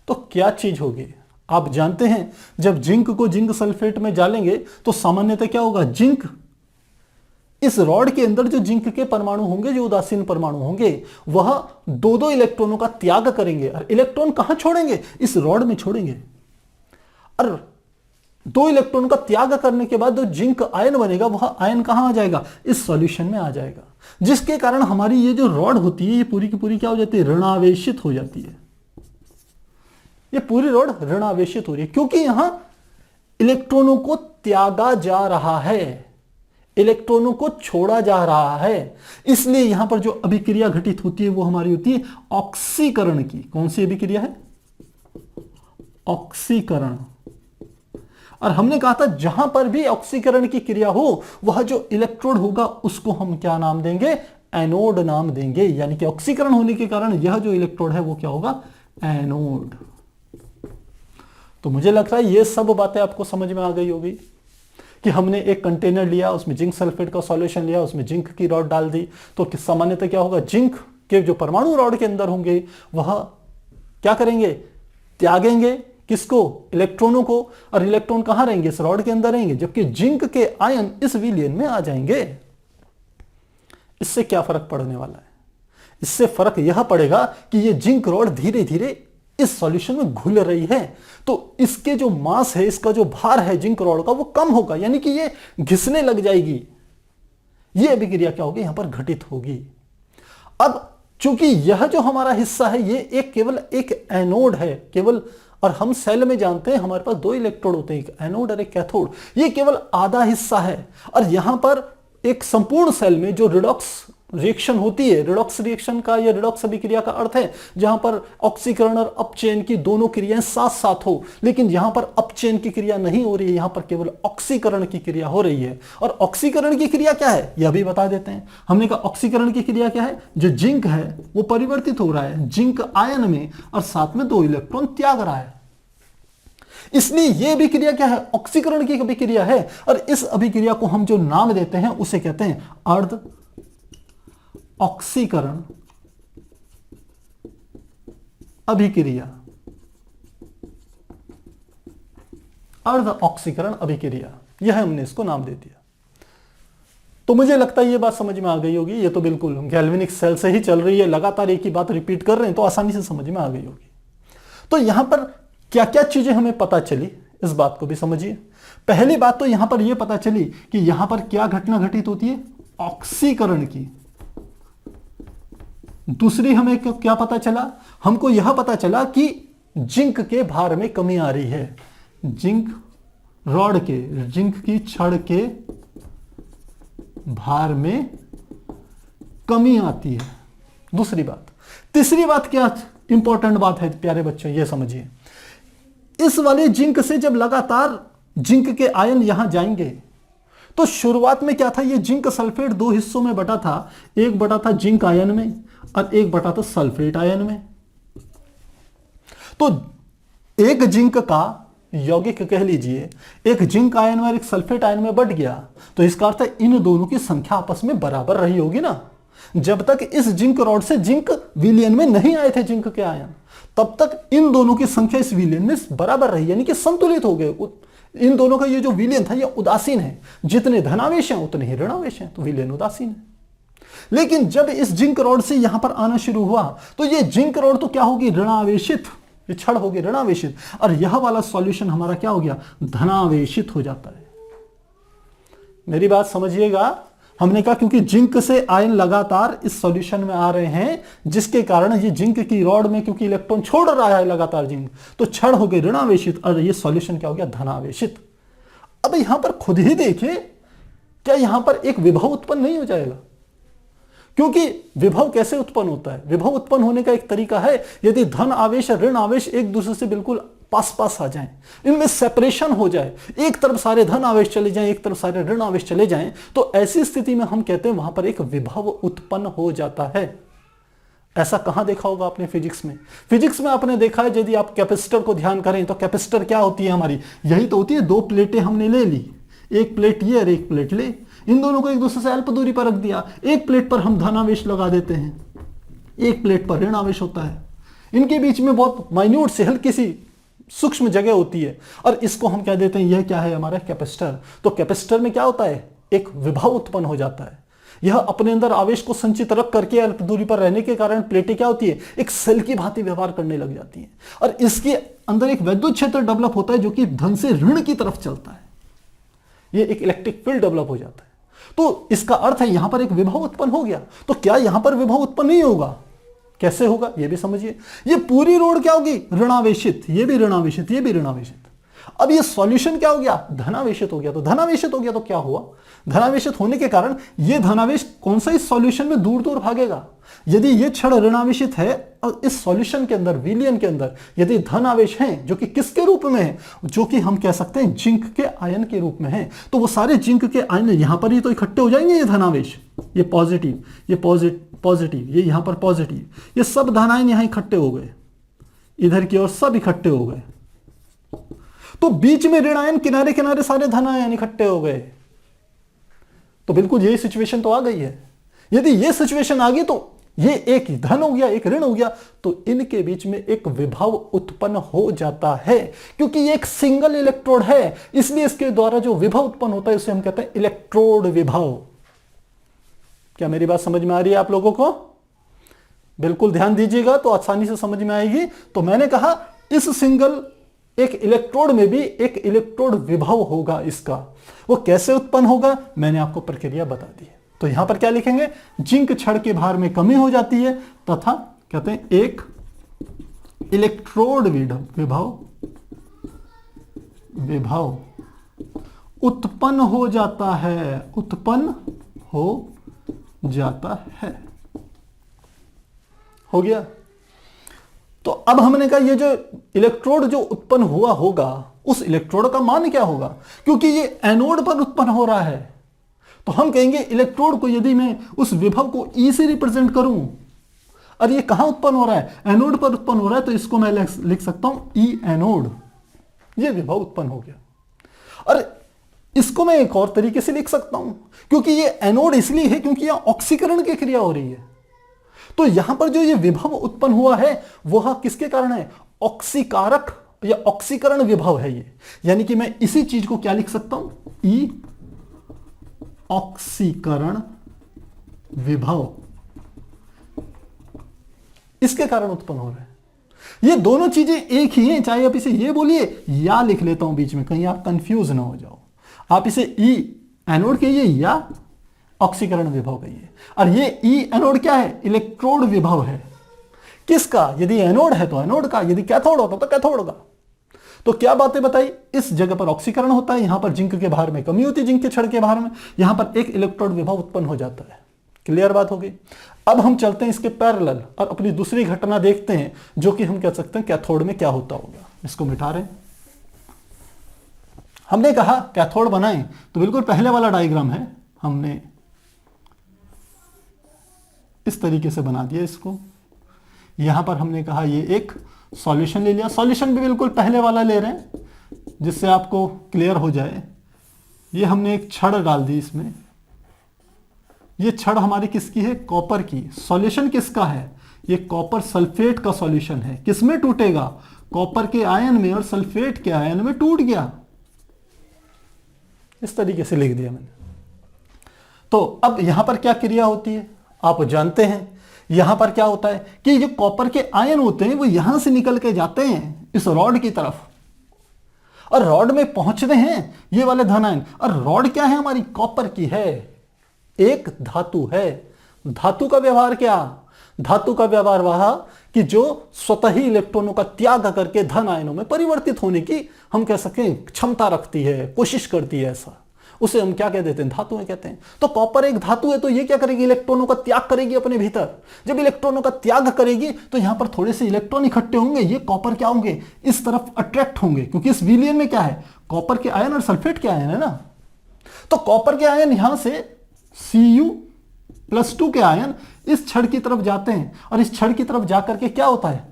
तो क्या चीज होगी, आप जानते हैं जब जिंक को जिंक सल्फेट में डालेंगे तो सामान्यतः क्या होगा, जिंक इस रॉड के अंदर जो जिंक के परमाणु होंगे, जो उदासीन परमाणु होंगे, वह दो दो इलेक्ट्रॉनों का त्याग करेंगे, और इलेक्ट्रॉन कहां छोड़ेंगे, इस रॉड में छोड़ेंगे। और दो इलेक्ट्रॉनों का त्याग करने के बाद जो जिंक आयन बनेगा वह आयन कहां आ जाएगा, इस सॉल्यूशन में आ जाएगा, जिसके कारण हमारी ये जो रॉड होती है ये पूरी की पूरी क्या हो जाती है, ऋणावेशित हो जाती है। ये पूरी रॉड ऋणावेशित हो रही है क्योंकि यहां इलेक्ट्रॉनों को त्यागा जा रहा है, इलेक्ट्रॉनों को छोड़ा जा रहा है। इसलिए यहां पर जो अभिक्रिया घटित होती है वो हमारी होती है ऑक्सीकरण की। कौन सी अभिक्रिया है, ऑक्सीकरण। और हमने कहा था जहां पर भी ऑक्सीकरण की क्रिया हो वह जो इलेक्ट्रोड होगा उसको हम क्या नाम देंगे, एनोड नाम देंगे। यानी कि ऑक्सीकरण होने के कारण यह जो इलेक्ट्रोड है वो क्या होगा, एनोड। तो मुझे लगता है ये सब बातें आपको समझ में आ गई होगी कि हमने एक कंटेनर लिया, उसमें जिंक सल्फेट का सॉल्यूशन लिया, उसमें जिंक की रॉड डाल दी, तो सामान्यतः क्या होगा, जिंक के जो परमाणु रॉड के अंदर होंगे वह क्या करेंगे, त्यागेंगे किसको, इलेक्ट्रॉनों को, और इलेक्ट्रॉन कहां रहेंगे, इस रॉड के अंदर रहेंगे, जबकि जिंक के आयन इस विलियन में आ जाएंगे। इससे क्या फर्क पड़ने वाला है, इससे फर्क यह पड़ेगा कि ये जिंक रॉड धीरे धीरे इस सॉल्यूशन में घुल रही है, तो इसके जो मास है, इसका जो भार है जिंक रॉड का वो कम होगा, यानी कि ये घिसने लग जाएगी। ये अभिक्रिया क्या होगी, यहां पर घटित होगी। अब चूंकि यह जो हमारा हिस्सा है ये एक केवल एक एनोड है केवल, और हम सेल में जानते हैं हमारे पास दो इलेक्ट्रोड होते हैं, एक एनोड और एक कैथोड। ये केवल आधा हिस्सा है, और यहां पर एक संपूर्ण सेल में जो रिडॉक्स रिएक्शन होती है, रिडॉक्स रिएक्शन का या रिडॉक्स अभिक्रिया का अर्थ है जहां पर ऑक्सीकरण और अपचयन की दोनों क्रियाएं साथ साथ हो, लेकिन यहां पर अपचयन की क्रिया नहीं हो रही है, यहां पर केवल ऑक्सीकरण की क्रिया हो रही है। और ऑक्सीकरण की क्रिया क्या है यह भी बता देते हैं। हमने कहा ऑक्सीकरण की क्रिया क्या है, जो जिंक है वो परिवर्तित हो रहा है जिंक आयन में और साथ में 2 इलेक्ट्रॉन त्याग रहा है, इसलिए यह अभिक्रिया क्या है, ऑक्सीकरण की अभिक्रिया है। और इस अभिक्रिया को हम जो नाम देते हैं उसे कहते हैं अर्ध ऑक्सीकरण अभिक्रिया, अर्ध ऑक्सीकरण अभिक्रिया, यह हमने इसको नाम दे दिया। तो मुझे लगता है यह बात समझ में आ गई होगी। ये तो बिल्कुल गैल्वेनिक सेल से ही चल रही है, लगातार एक ही बात रिपीट कर रहे हैं तो आसानी से समझ में आ गई होगी। तो यहां पर क्या क्या चीजें हमें पता चली, इस बात को भी समझिए। पहली बात तो यहां पर यह पता चली कि यहां पर क्या घटना घटित होती है, ऑक्सीकरण की। दूसरी हमें क्या पता चला, हमको यह पता चला कि जिंक के भार में कमी आ रही है, जिंक रॉड के, जिंक की छड़ के भार में कमी आती है, दूसरी बात। तीसरी बात क्या इंपॉर्टेंट बात है प्यारे बच्चों, यह समझिए। इस वाले जिंक से जब लगातार जिंक के आयन यहां जाएंगे तो शुरुआत में क्या था, यह जिंक सल्फेट 2 हिस्सों में बटा था, एक बटा था जिंक आयन में और एक बटा था सल्फेट आयन में। तो एक जिंक का यौगिक कह लीजिए, एक जिंक आयन में और एक सल्फेट आयन में बट गया, तो इसका अर्थ है इन दोनों की संख्या आपस में बराबर रही होगी ना। जब तक इस जिंक रॉड से जिंक विलयन में नहीं आए थे जिंक के आयन, तब तक इन दोनों की संख्या इस विलयन में बराबर रही, यानी कि संतुलित हो गए। इन दोनों का ये जो विलयन था ये उदासीन है, जितने धनावेश हैं उतने ही ऋणावेश हैं, तो विलयन उदासीन है। लेकिन जब इस जिंक रॉड से यहां पर आना शुरू हुआ तो ये जिंक रॉड तो क्या होगी, ऋणावेशित, ये छड़ होगी ऋणावेशित, और यह वाला सॉल्यूशन हमारा क्या हो गया, धनावेशित हो जाता है। मेरी बात समझिएगा, हमने कहा क्योंकि जिंक से आयन लगातार इस सॉल्यूशन में आ रहे हैं, जिसके कारण ये जिंक की रॉड में क्योंकि इलेक्ट्रॉन छोड़ रहा है लगातार जिंक, तो छड़ हो गई ऋणावेशित और ये सॉल्यूशन क्या हो गया, धनावेशित। अब यहां पर खुद ही देखिए, क्या यहां पर एक विभव उत्पन्न नहीं हो जाएगा? क्योंकि विभव कैसे उत्पन्न होता है, विभव उत्पन्न होने का एक तरीका है, यदि धन आवेश और ऋण आवेश एक दूसरे से बिल्कुल पास पास आ जाएं, इनमें सेपरेशन हो जाए, एक तरफ सारे धन आवेश चले जाएं, एक तरफ सारे ऋण आवेश चले जाएं, तो ऐसी स्थिति में हम कहते हैं वहां पर एक विभव उत्पन्न हो जाता है। ऐसा कहां देखा होगा आपने फिजिक्स में? फिजिक्स में आपने देखा है, यदि आप कैपेसिटर को ध्यान करें तो कैपेसिटर क्या होती है हमारी, यही तो होती है, 2 प्लेटें हमने ले ली, एक प्लेट ये और एक प्लेट ले, इन दोनों को एक दूसरे से अल्प दूरी पर रख दिया, एक प्लेट पर हम धनावेश लगा देते हैं, एक प्लेट पर ऋण आवेश होता है, इनके बीच में बहुत माइन्यूट से हल्की सी सूक्ष्म जगह होती है, और इसको हम कह देते हैं यह क्या है, हमारा कैपेसिटर। तो कैपेसिटर में क्या होता है, एक विभव उत्पन्न हो जाता है। यह अपने अंदर आवेश को संचित रख करके अल्प दूरी पर रहने के कारण प्लेटें क्या होती है, एक सेल की भांति व्यवहार करने लग जाती हैं, और इसके अंदर एक वैद्युत क्षेत्र डेवलप होता है जो कि धन से ऋण की तरफ चलता है, यह एक इलेक्ट्रिक फील्ड डेवलप हो जाता है। तो इसका अर्थ है यहां पर एक विभव उत्पन्न हो गया। तो क्या यहां पर विभव उत्पन्न नहीं होगा, कैसे होगा ये भी समझिए। ये पूरी रोड क्या होगी, ऋणावेशित, ये भी ऋणावेशित, ये भी ऋणावेशित। अब ये सॉल्यूशन क्या हो गया, धनावेशित हो गया। तो धनावेशित हो गया तो क्या हुआ, धनावेशित होने के कारण ये धनावेश कौन सा इस सॉल्यूशन में दूर दूर भागेगा। यदि ये छड़ ऋणावेशित है और इस सॉल्यूशन के अंदर, विलयन के अंदर यदि धन आवेश हैं, जो कि किसके रूप में है, जो कि हम कह सकते हैं जिंक के आयन के रूप में है, तो वो सारे जिंक के आयन यहां पर ही तो इकट्ठे हो जाएंगे। ये धनावेश, ये पॉजिटिव, ये पॉजिटिव, ये यहां पर पॉजिटिव, ये सब धन आयन यहां इकट्ठे हो गए, इधर की ओर सब इकट्ठे हो गए। तो बीच में ऋण आयन, किनारे किनारे सारे धन आयन इकट्ठे हो गए। तो बिल्कुल यही सिचुएशन तो आ गई है। यदि ये सिचुएशन आ गई तो ये एक धन हो गया, एक ऋण हो गया, तो इनके बीच में एक विभव उत्पन्न हो जाता है। क्योंकि ये एक सिंगल इलेक्ट्रोड है, इसलिए इसके द्वारा जो विभव उत्पन्न होता है उसे हम कहते हैं इलेक्ट्रोड विभव। क्या मेरी बात समझ में आ रही है आप लोगों को? बिल्कुल ध्यान दीजिएगा तो आसानी से समझ में आएगी। तो मैंने कहा इस सिंगल एक इलेक्ट्रोड में भी एक इलेक्ट्रोड विभव होगा। इसका वो कैसे उत्पन्न होगा, मैंने आपको प्रक्रिया बता दी है। तो यहां पर क्या लिखेंगे, जिंक छड़ के भार में कमी हो जाती है तथा कहते हैं एक इलेक्ट्रोड विभव उत्पन्न हो जाता है, उत्पन्न हो जाता है। हो गया। तो अब हमने कहा ये जो इलेक्ट्रोड जो उत्पन्न हुआ होगा उस इलेक्ट्रोड का मान क्या होगा, क्योंकि ये एनोड पर उत्पन्न हो रहा है। तो हम कहेंगे इलेक्ट्रोड को यदि मैं उस विभव को ई से रिप्रेजेंट करूं, और ये कहां उत्पन्न हो रहा है, एनोड पर उत्पन्न हो रहा है, तो इसको मैं लिख सकता हूं ई एनोड। ये विभव उत्पन्न हो गया। और इसको मैं एक और तरीके से लिख सकता हूं, क्योंकि ये एनोड इसलिए है क्योंकि यहां ऑक्सीकरण की क्रिया हो रही है। तो यहां पर जो ये विभव उत्पन्न हुआ है वह किसके कारण है, ऑक्सीकारक या ऑक्सीकरण विभव है ये। यानी कि मैं इसी चीज को क्या लिख सकता हूं, ई ऑक्सीकरण विभव, इसके कारण उत्पन्न हो रहा है। ये दोनों चीजें एक ही हैं, चाहे आप इसे ये बोलिए या लिख लेता हूं बीच में, कहीं आप कंफ्यूज ना हो जाओ। आप इसे ई एनोड कहिए या ऑक्सीकरण विभव कहिए। और ये ई एनोड क्या है, इलेक्ट्रोड विभव है। किसका, यदि एनोड है तो एनोड का, यदि कैथोड होता तो कैथोड का। तो क्या बातें बताई, इस जगह पर ऑक्सीकरण होता है, यहां पर जिंक के भार में कमी होती है, जिंक के छड़ के भार में, यहां पर एक इलेक्ट्रोड विभव उत्पन्न हो जाता है। क्लियर बात हो गई। अब हम चलते हैं इसके पैरेलल और अपनी दूसरी घटना देखते हैं, जो कि हम कह सकते हैं कैथोड में क्या होता होगा। इसको मिटा रहे हैं। हमने कहा कैथोड बनाएं, तो बिल्कुल पहले वाला डायग्राम है, हमने इस तरीके से बना दिया इसको। यहां पर हमने कहा ये एक सॉल्यूशन ले लिया, सॉल्यूशन भी बिल्कुल पहले वाला ले रहे हैं जिससे आपको क्लियर हो जाए। ये हमने एक छड़ डाल दी इसमें, ये छड़ हमारी किसकी है, कॉपर की। सॉल्यूशन किसका है, ये कॉपर सल्फेट का सॉल्यूशन है। किसमें टूटेगा, कॉपर के आयन में, और सल्फेट के आयन में टूट गया। इस तरीके से लिख दिया मैंने। तो अब यहां पर क्या क्रिया होती है आप जानते हैं। यहां पर क्या होता है कि जो कॉपर के आयन होते हैं वो यहां से निकल के जाते हैं इस रॉड की तरफ, और रॉड में पहुंचते हैं ये वाले धन आयन। और रॉड क्या है हमारी, कॉपर की है, एक धातु है। धातु का व्यवहार क्या, धातु का व्यवहार वह कि जो स्वतः ही इलेक्ट्रॉनों का त्याग करके धन आयनों में परिवर्तित होने की हम कह सकें क्षमता रखती है, कोशिश करती है, ऐसा उसे हम क्या कह देते हैं, धातुएं कहते हैं। तो कॉपर एक धातु है, तो ये क्या करेगी, इलेक्ट्रॉनों का त्याग करेगी अपने भीतर। जब इलेक्ट्रॉनों का त्याग करेगी तो यहां पर थोड़े से इलेक्ट्रॉन इकट्ठे होंगे, ये कॉपर क्या होंगे, इस तरफ अट्रैक्ट होंगे, क्योंकि इस विलयन में क्या है, कॉपर के आयन और सल्फेट के आयन है ना। तो कॉपर के आयन यहां से Cu+2 के आयन इस छड़ की तरफ जाते हैं, और इस छड़ की तरफ जाकर के क्या होता है,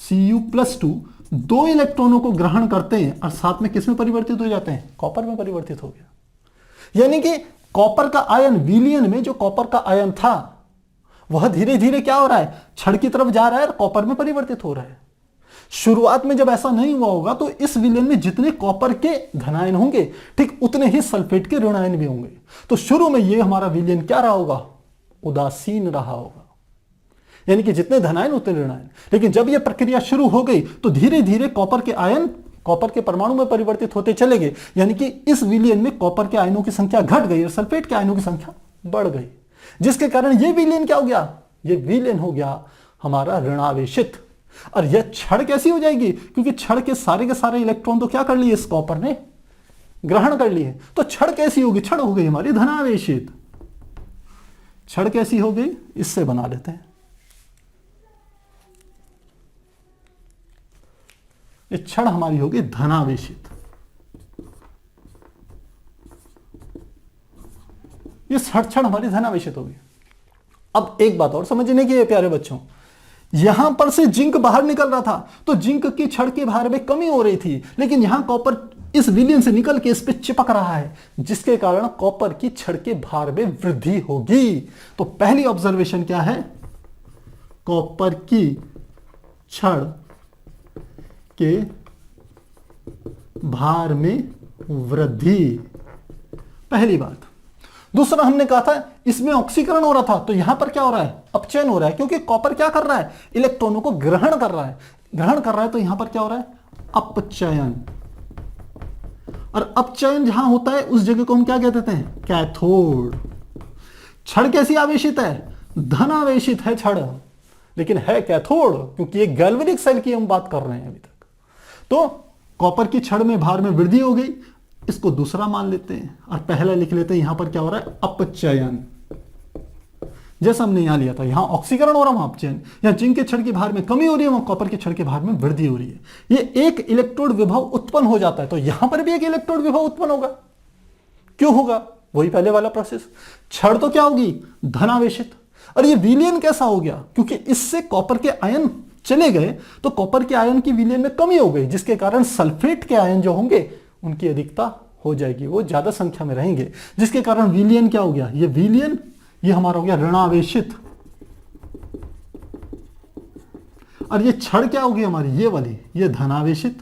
Cu+2 दो इलेक्ट्रॉनों को ग्रहण करते हैं और साथ में किस में परिवर्तित हो जाते हैं, कॉपर में परिवर्तित हो गया। यानी कि कॉपर का आयन विलयन में जो कॉपर का आयन था वह धीरे धीरे क्या हो रहा है, छड़ की तरफ जा रहा है और कॉपर में परिवर्तित हो रहा है। शुरुआत में जब ऐसा नहीं हुआ होगा तो इस विलयन में जितने कॉपर के धनायन होंगे ठीक उतने ही सल्फेट के ऋणायन भी होंगे। तो शुरू में ये हमारा विलयन क्या रहा होगा, उदासीन रहा होगा, यानी कि जितने धनायन उतने ऋणायन। लेकिन जब यह प्रक्रिया शुरू हो गई तो धीरे धीरे कॉपर के आयन कॉपर के परमाणु में परिवर्तित होते चले गए, यानी कि इस विलयन में कॉपर के आयनों की संख्या घट गई और सल्फेट के आयनों की संख्या बढ़ गई, जिसके कारण यह विलयन क्या हो गया, यह विलयन हो गया हमारा ऋणावेशित। और यह छड़ कैसी हो जाएगी, क्योंकि छड़ के सारे इलेक्ट्रॉन तो क्या कर लिए, इस कॉपर ने ग्रहण कर लिए। तो छड़ कैसी होगी, छड़ हो गई हमारी धनावेशित। छड़ कैसी हो गई, इससे बना लेते हैं। ये छड़ हमारी होगी धनावेशित। ये छड़ हमारी धनावेशित होगी। अब एक बात और समझने की है प्यारे बच्चों, यहां पर से जिंक बाहर निकल रहा था तो जिंक की छड़ के भार में कमी हो रही थी, लेकिन यहां कॉपर इस विलयन से निकल के इस पे चिपक रहा है, जिसके कारण कॉपर की छड़ के भार में वृद्धि होगी। तो पहली ऑब्जर्वेशन क्या है, कॉपर की छड़ के भार में वृद्धि, पहली बात। दूसरा हमने कहा था इसमें ऑक्सीकरण हो रहा था, तो यहां पर क्या हो रहा है, अपचयन हो रहा है, क्योंकि कॉपर क्या कर रहा है, इलेक्ट्रॉनों को ग्रहण कर रहा है, तो यहां पर क्या हो रहा है, अपचयन। और अपचयन जहां होता है उस जगह को हम क्या कह देते हैं, कैथोड। छड़ कैसी आवेशित है, धनावेशित है छड़, लेकिन है कैथोड, क्योंकि एक गैल्वेनिक सेल की हम बात कर रहे हैं अभी तक। तो कॉपर की छड़ में भार में वृद्धि हो गई, इसको दूसरा मान लेते हैं और पहला लिख लेते हैं। यहां पर क्या हो रहा है, अपचयन। जैसा हमने यहां लिया था, यहां ऑक्सीकरण हो रहा है, वहां अपचयन। यहां जिंक के छड़ के भार में कमी हो रही है, वहां कॉपर के छड़ के भार में वृद्धि हो रही है। ये एक इलेक्ट्रोड विभव उत्पन्न हो जाता है, तो यहां पर भी एक इलेक्ट्रोड विभव उत्पन्न होगा। क्यों होगा, वही पहले वाला प्रोसेस। छड़ तो क्या होगी, धनावेशित। और ये विलयन कैसा हो गया, क्योंकि इससे कॉपर के आयन चले गए तो कॉपर के आयन की विलयन में कमी हो गई, जिसके कारण सल्फेट के आयन जो होंगे उनकी अधिकता हो जाएगी, वो ज्यादा संख्या में रहेंगे, जिसके कारण विलयन क्या हो गया, ये विलयन, ये हमारा हो गया ऋणावेशित। और ये छड़ क्या होगी हमारी, ये वाली, ये धनावेशित,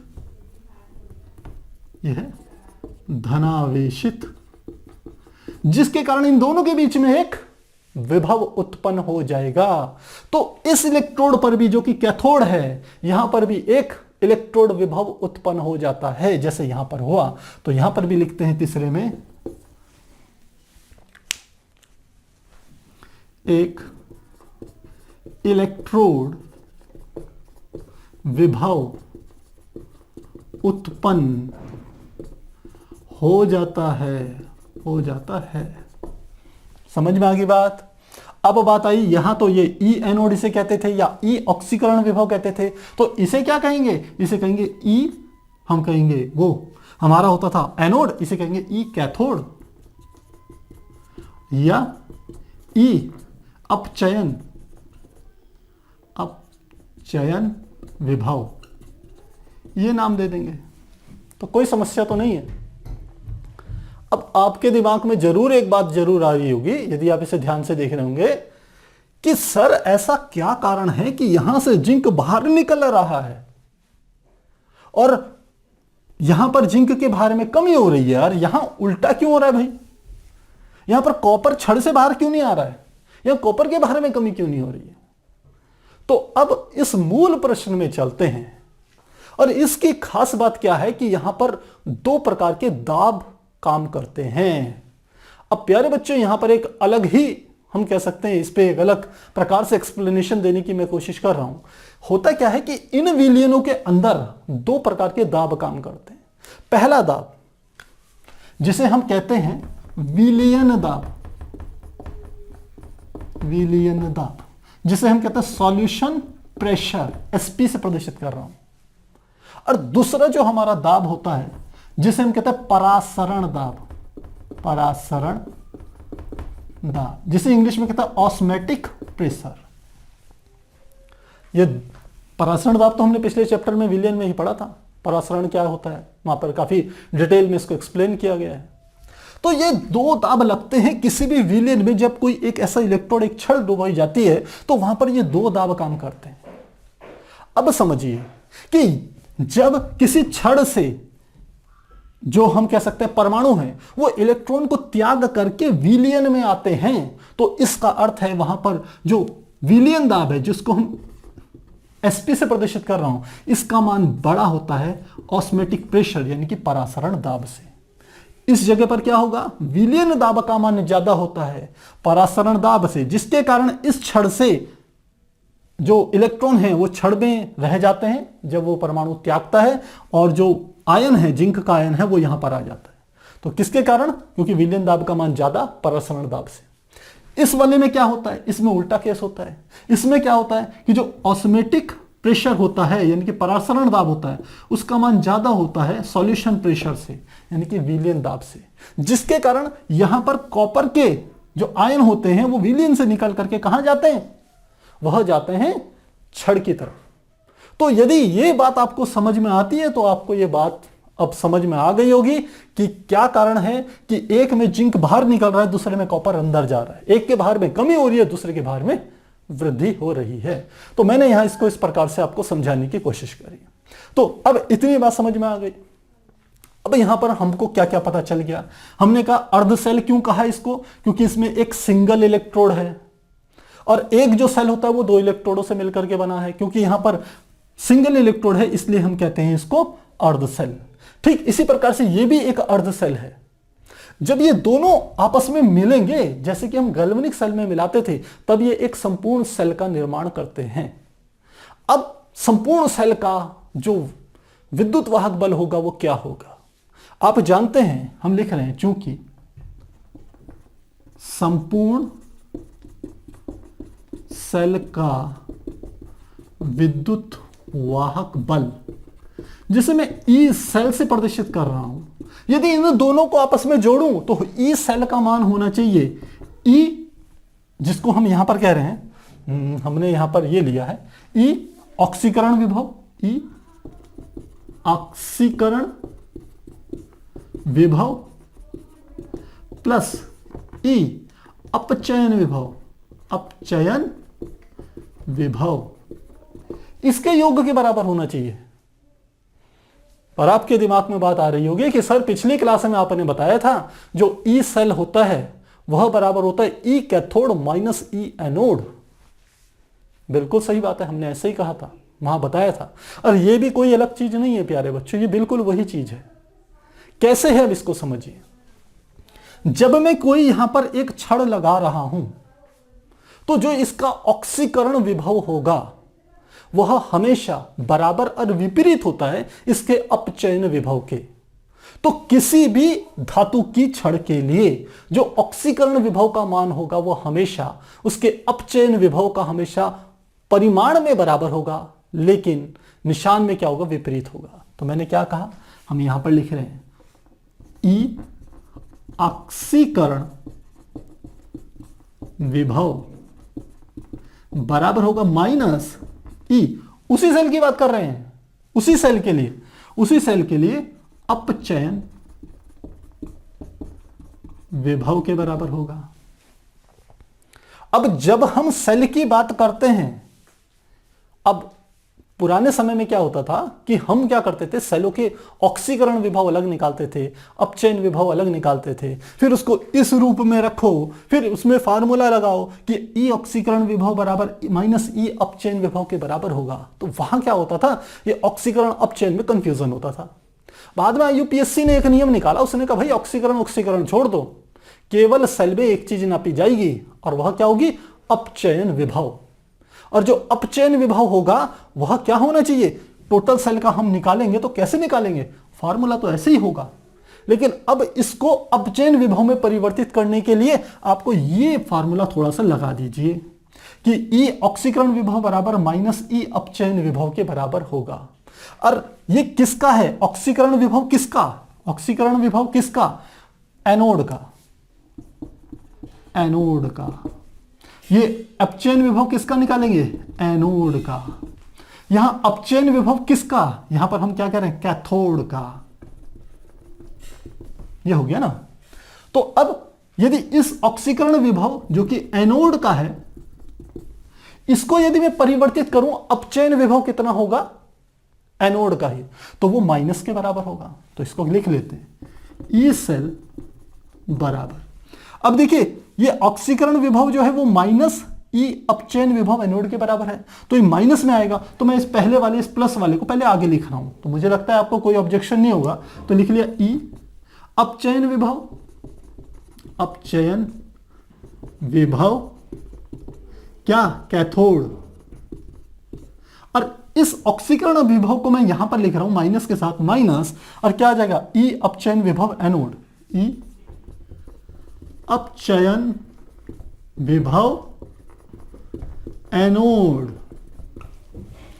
ये है धनावेशित, जिसके कारण इन दोनों के बीच में एक विभव उत्पन्न हो जाएगा। तो इस इलेक्ट्रोड पर भी, जो कि कैथोड है, यहां पर भी एक इलेक्ट्रोड विभव उत्पन्न हो जाता है, जैसे यहां पर हुआ। तो यहां पर भी लिखते हैं तीसरे में, एक इलेक्ट्रोड विभव उत्पन्न हो जाता है। समझ में आ गई बात। अब बात आई यहां, तो ये ई एनोड इसे कहते थे या ई ऑक्सीकरण विभव कहते थे, तो इसे क्या कहेंगे, इसे कहेंगे ई, हम कहेंगे वो हमारा होता था एनोड, इसे कहेंगे ई कैथोड या ई अपचयन विभव, ये नाम दे देंगे। तो कोई समस्या तो नहीं है। अब आपके दिमाग में जरूर एक बात जरूर आ रही होगी, यदि आप इसे ध्यान से देख रहे होंगे, कि सर ऐसा क्या कारण है कि यहां से जिंक बाहर निकल रहा है और यहां पर जिंक के भार में कमी हो रही है, यार यहां उल्टा क्यों हो रहा है भाई, यहां पर कॉपर छड़ से बाहर क्यों नहीं आ रहा है, यहां कॉपर के भार में कमी क्यों नहीं हो रही है। तो अब इस मूल प्रश्न में चलते हैं, और इसकी खास बात क्या है कि यहां पर दो प्रकार के दाब काम करते हैं। अब प्यारे बच्चों, यहां पर एक अलग ही, हम कह सकते हैं, इस पे एक अलग प्रकार से एक्सप्लेनेशन देने की मैं कोशिश कर रहा हूं। होता क्या है कि इन विलयनों के अंदर दो प्रकार के दाब काम करते हैं। पहला दाब, जिसे हम कहते हैं विलयन दाब, जिसे हम कहते हैं सॉल्यूशन प्रेशर, एसपी से प्रदर्शित कर रहा हूं। और दूसरा जो हमारा दाब होता है, जिसे हम कहते हैं परासरण दाब, जिसे इंग्लिश में कहता है ऑस्मेटिक प्रेशर। ये परासरण दाब तो हमने पिछले चैप्टर में विलयन में ही पढ़ा था, परासरण क्या होता है, वहां पर काफी डिटेल में इसको एक्सप्लेन किया गया है। तो ये दो दाब लगते हैं किसी भी विलयन में। जब कोई एक ऐसा इलेक्ट्रोड, एक छड़ डुबाई जाती है, तो वहां पर ये दो दाब काम करते हैं। अब समझिए कि जब किसी छड़ से, जो हम कह सकते हैं परमाणु हैं, वो इलेक्ट्रॉन को त्याग करके विलयन में आते हैं, तो इसका अर्थ है वहां पर जो विलयन दाब है, जिसको हम एसपी से प्रदर्शित कर रहा हूं, इसका मान बड़ा होता है ऑस्मेटिक प्रेशर यानी कि परासरण दाब से। इस जगह पर क्या होगा, विलयन दाब का मान ज्यादा होता है परासरण दाब से, जिसके कारण इस छड़ से जो इलेक्ट्रॉन है वो छड़ में रह जाते हैं जब वो परमाणु त्यागता है, और जो आयन है, जिंक का आयन है, वो यहां पर आ जाता है। तो किसके कारण, क्योंकि विलयन दाब का मान ज्यादा परासरण दाब से। इस वाले में क्या होता है, इसमें उल्टा केस होता है। इसमें क्या होता है कि जो ऑस्मेटिक प्रेशर होता है यानी कि परासरण दाब होता है, उसका मान ज्यादा होता है सॉल्यूशन प्रेशर से यानी कि विलयन दाब से, जिसके कारण यहां पर कॉपर के जो आयन होते हैं वो विलयन से निकल करके कहां जाते हैं, वह जाते हैं छड़ की तरफ। तो यदि ये बात आपको समझ में आती है, तो आपको ये बात अब समझ में आ गई होगी कि क्या कारण है कि एक में जिंक बाहर निकल रहा है, दूसरे में कॉपर अंदर जा रहा है। एक के भार में कमी हो रही है, दूसरे के भार में वृद्धि हो रही है। तो मैंने यहां इसको इस प्रकार से आपको समझाने की कोशिश करी। तो अब इतनी बात समझ में आ गई। अब यहां पर हमको क्या क्या पता चल गया, हमने कहा अर्ध सेल क्यों कहा इसको, क्योंकि इसमें एक सिंगल इलेक्ट्रोड है, और एक जो सेल होता है वो दो इलेक्ट्रोडों से मिलकर के बना है। क्योंकि यहां पर सिंगल इलेक्ट्रोड है, इसलिए हम कहते हैं इसको अर्ध सेल। ठीक इसी प्रकार से ये भी एक अर्ध सेल है। जब ये दोनों आपस में मिलेंगे, जैसे कि हम गैल्वेनिक सेल में मिलाते थे, तब ये एक संपूर्ण सेल का निर्माण करते हैं। अब संपूर्ण सेल का जो विद्युत वाहक बल होगा वो क्या होगा। आप जानते हैं हम लिख रहे हैं चूंकि संपूर्ण सेल का विद्युत वाहक बल, जिसे मैं ई सेल से प्रदर्शित कर रहा हूं, यदि इन दोनों को आपस में जोड़ूं तो ई सेल का मान होना चाहिए ई, जिसको हम यहां पर कह रहे हैं, हमने यहां पर ये लिया है ई ऑक्सीकरण विभव, ई ऑक्सीकरण विभव प्लस ई अपचयन विभव, अपचयन विभव, इसके योग के बराबर होना चाहिए। पर आपके दिमाग में बात आ रही होगी कि सर पिछली क्लास में आपने बताया था जो ई सेल होता है वह बराबर होता है ई कैथोड माइनस ई एनोड। बिल्कुल सही बात है, हमने ऐसे ही कहा था, वहां बताया था। और यह भी कोई अलग चीज नहीं है प्यारे बच्चों, ये बिल्कुल वही चीज है। कैसे है अब इसको समझिए। जब मैं कोई यहां पर एक छड़ लगा रहा हूं तो जो इसका ऑक्सीकरण विभव होगा वह हमेशा बराबर और विपरीत होता है इसके अपचयन विभव के। तो किसी भी धातु की छड़ के लिए जो ऑक्सीकरण विभव का मान होगा वह हमेशा उसके अपचयन विभव का हमेशा परिमाण में बराबर होगा, लेकिन निशान में क्या होगा, विपरीत होगा। तो मैंने क्या कहा, हम यहां पर लिख रहे हैं ई ऑक्सीकरण विभव बराबर होगा माइनस ई, उसी सेल की बात कर रहे हैं, उसी सेल के लिए अपचयन विभव के बराबर होगा। अब जब हम सेल की बात करते हैं, अब पुराने समय में क्या होता था कि हम क्या करते थे, सेलों के ऑक्सीकरण विभव अलग निकालते थे, अपचयन विभव अलग निकालते थे, फिर उसको इस रूप में रखो, फिर उसमें फार्मूला लगाओ कि ई ऑक्सीकरण विभव बराबर माइनस ई अपचयन विभव के बराबर होगा। तो वहां क्या होता था, ये ऑक्सीकरण अपचयन में कंफ्यूजन होता था। बाद में यूपीएससी ने एक नियम निकाला, उसने कहा भाई ऑक्सीकरण छोड़ दो, केवल सेल में एक चीज नापी जाएगी और वह क्या होगी, अपचयन विभव। और जो अपचयन विभव होगा वह क्या होना चाहिए, टोटल सेल का हम निकालेंगे तो कैसे निकालेंगे, फॉर्मूला तो ऐसे ही होगा। लेकिन अब इसको अपचयन विभव में परिवर्तित करने के लिए आपको ये फॉर्मूला थोड़ा सा लगा दीजिए कि ई ऑक्सीकरण विभव बराबर माइनस ई अपचयन विभव के बराबर होगा। और ये किसका है, ऑक्सीकरण विभव किसका, ऑक्सीकरण विभव किसका, एनोड का, एनोड का। ये अपचयन विभव किसका निकालेंगे, एनोड का। यहां अपचयन विभव किसका, यहां पर हम क्या कह रहे हैं, कैथोड का। ये हो गया ना। तो अब यदि इस ऑक्सीकरण विभव जो कि एनोड का है, इसको यदि मैं परिवर्तित करूं, अपचयन विभव कितना होगा, एनोड का ही, तो वो माइनस के बराबर होगा। तो इसको लिख लेते हैं ई सेल बराबर, अब देखिए ये ऑक्सीकरण विभव जो है वो माइनस ई अपचयन विभव एनोड के बराबर है, तो ये माइनस में आएगा। तो मैं इस पहले वाले इस प्लस वाले को पहले आगे लिख रहा हूं, तो मुझे लगता है आपको कोई ऑब्जेक्शन नहीं होगा। तो लिख लिया ई अपचयन विभव, अपचयन विभव क्या, कैथोड। और इस ऑक्सीकरण विभव को मैं यहां पर लिख रहा हूं माइनस के साथ, माइनस, और क्या आ जाएगा, ई अपचयन विभव एनोड, ई अपचयन विभव एनोड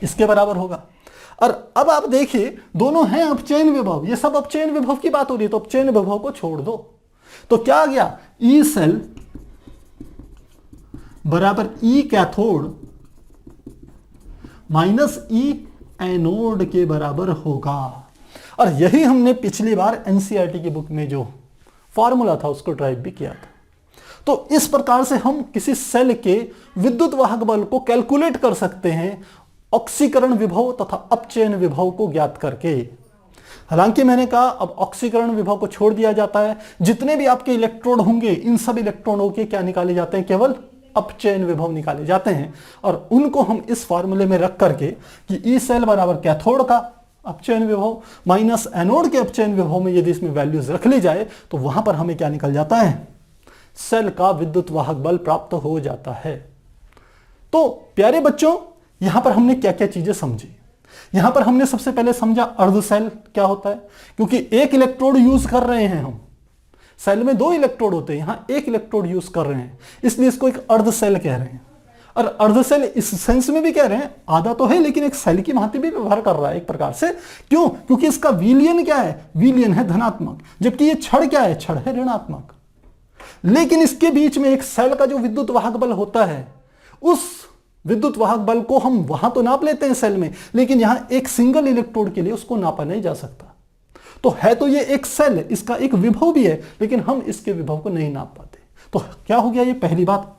इसके बराबर होगा। और अब आप देखिए दोनों हैं अपचयन विभव, ये सब अपचयन विभव की बात हो रही है, तो अपचयन विभव को छोड़ दो। तो क्या आ गया, ई सेल बराबर ई कैथोड माइनस ई एनोड के बराबर होगा। और यही हमने पिछली बार एनसीईआरटी की बुक में जो फॉर्मूला था उसको ड्राइव भी किया था। तो इस प्रकार से हम किसी सेल के विद्युत वाहक बल को कैलकुलेट कर सकते हैं ऑक्सीकरण विभव तथा अपचयन विभव को ज्ञात करके। हालांकि मैंने कहा अब ऑक्सीकरण विभव को छोड़ दिया जाता है, जितने भी आपके इलेक्ट्रोड होंगे इन सब इलेक्ट्रॉनों के क्या निकाले जाते हैं, केवल अपचयन विभव निकाले जाते हैं। और उनको हम इस फॉर्मूले में रख करके कि ई सेल बराबर कैथोड का अपचयन विभव माइनस एनोड के अपचयन विभव में यदि इसमें वैल्यूज रख ली जाए तो वहां पर हमें क्या निकल जाता है, सेल का विद्युत वाहक बल प्राप्त हो जाता है। तो प्यारे बच्चों यहां पर हमने क्या क्या चीजें समझी यहां पर हमने सबसे पहले समझा अर्ध सेल क्या होता है, क्योंकि एक इलेक्ट्रोड यूज कर रहे हैं हम, सेल में 2 इलेक्ट्रोड होते हैं, यहां एक इलेक्ट्रोड यूज कर रहे हैं, इसलिए इसको एक अर्ध सेल कह रहे हैं। और अर्ध सेल इस सेंस में भी कह रहे हैं आधा तो है लेकिन एक सेल की भांति भी व्यवहार कर रहा है एक प्रकार से। क्यों? क्योंकि इसका विलयन क्या है, विलयन है धनात्मक, जबकि ये क्षण क्या है, क्षण है ऋणात्मक। लेकिन इसके बीच में एक सेल का जो विद्युत वाहक बल होता है, उस विद्युत वाहक बल को हम वहां तो नाप लेते हैं सेल में, लेकिन यहां एक सिंगल इलेक्ट्रोड के लिए उसको नापा नहीं जा सकता। तो है तो ये एक सेल, इसका एक विभव भी है, लेकिन हम इसके विभव को नहीं नाप पाते। तो क्या हो गया, ये पहली बात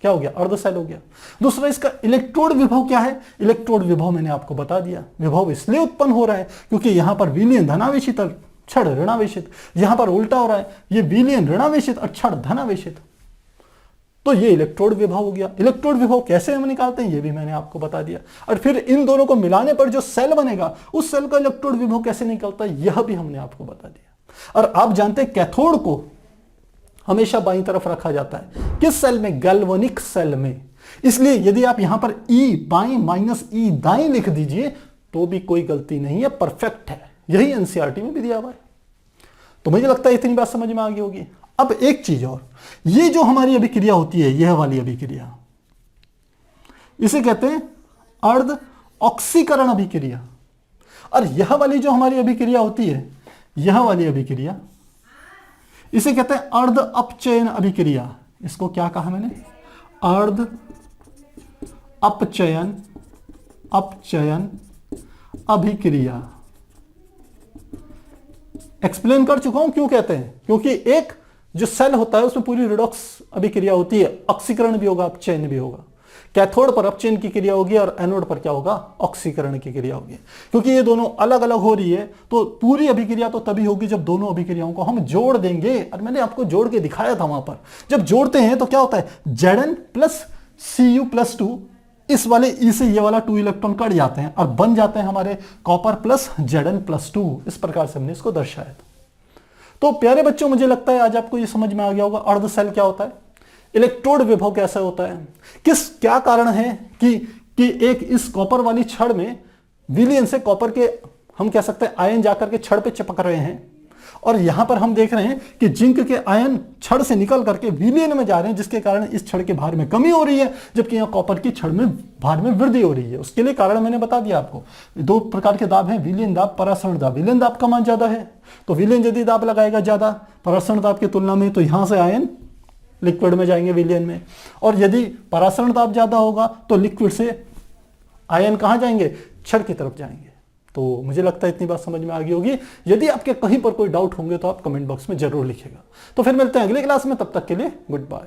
क्या हो गया, अर्ध सेल हो गया। दूसरा, इसका इलेक्ट्रोड विभव क्या है, इलेक्ट्रोड विभव मैंने आपको बता दिया। विभव इसलिए उत्पन्न हो रहा है क्योंकि यहां पर विलयन धनावेशित और क्षण ऋणावेशित, यहां पर उल्टा हो रहा है, ये विलयन ऋणावेशित और क्षण धनावेशित। तो ये इलेक्ट्रोड विभव हो गया। इलेक्ट्रोड विभव कैसे हम निकालते हैं ये भी मैंने आपको बता दिया। और फिर इन दोनों को मिलाने पर जो सेल बनेगा, उस सेल का इलेक्ट्रोड विभव कैसे निकलता है यह भी हमने आपको बता दिया। और आप जानते हैं कैथोड को हमेशा बाईं तरफ रखा जाता है, किस सेल में, गैल्वेनिक सेल में। इसलिए यदि आप यहां पर E बाईं माइनस E दाईं लिख दीजिए तो भी कोई गलती नहीं है, परफेक्ट है। यही एनसीईआरटी में भी दिया हुआ है। तो मुझे लगता है इतनी बात समझ में आ गई होगी। अब एक चीज और, ये जो हमारी अभिक्रिया होती है, यह वाली अभिक्रिया, इसे कहते हैं अर्ध ऑक्सीकरण अभिक्रिया। और यह वाली जो हमारी अभिक्रिया होती है, यह वाली अभिक्रिया, इसे कहते हैं अर्ध अपचयन अभिक्रिया। इसको क्या कहा मैंने, अर्ध अपचयन अभिक्रिया। एक्सप्लेन कर चुका हूं क्यों कहते हैं, क्योंकि एक जो सेल होता है उसमें पूरी रिडॉक्स अभिक्रिया होती है, ऑक्सीकरण भी होगा अपचयन भी होगा। कैथोड पर अपचयन की क्रिया होगी और एनोड पर क्या होगा, ऑक्सीकरण की क्रिया होगी। क्योंकि ये दोनों अलग अलग हो रही है तो पूरी अभिक्रिया तो तभी होगी जब दोनों अभिक्रियाओं को हम जोड़ देंगे। और मैंने आपको जोड़ के दिखाया था वहां पर, जब जोड़ते हैं तो क्या होता है, Zn प्लस Cu+2, इस वाले E से ये वाला 2 इलेक्ट्रॉन कट जाते हैं और बन जाते हैं हमारे कॉपर प्लस Zn+2। इस प्रकार से हमने इसको दर्शाया था। तो प्यारे बच्चों, मुझे लगता है आज आपको ये समझ में आ गया होगा अर्ध सेल क्या होता है, इलेक्ट्रोड विभव कैसा होता है, क्या कारण है कि एक इस कॉपर वाली छड़ में विलयन से कॉपर के हम कह सकते हैं आयन जाकर के छड़ पे चिपक रहे हैं, और यहां पर हम देख रहे हैं कि जिंक के आयन छड़ से निकल करके विलयन में जा रहे हैं, जिसके कारण इस छड़ के भार में कमी हो रही है, जबकि यहां कॉपर की छड़ में भार में वृद्धि हो रही है। उसके लिए कारण मैंने बता दिया आपको। 2 प्रकार के दाब हैं, विलयन दाब, परासरण दाब। विलयन दाब का मान ज्यादा है तो विलयन यदि दाब लगाएगा ज्यादा परासरण दाब की तुलना में, तो यहां से आयन लिक्विड में जाएंगे विलयन में, और यदि परासरण दाब ज्यादा होगा तो लिक्विड से आयन कहां जाएंगे, छड़ की तरफ जाएंगे। तो मुझे लगता है इतनी बात समझ में आ गई होगी। यदि आपके कहीं पर कोई डाउट होंगे तो आप कमेंट बॉक्स में जरूर लिखिएगा। तो फिर मिलते हैं अगली क्लास में, तब तक के लिए गुड बाय।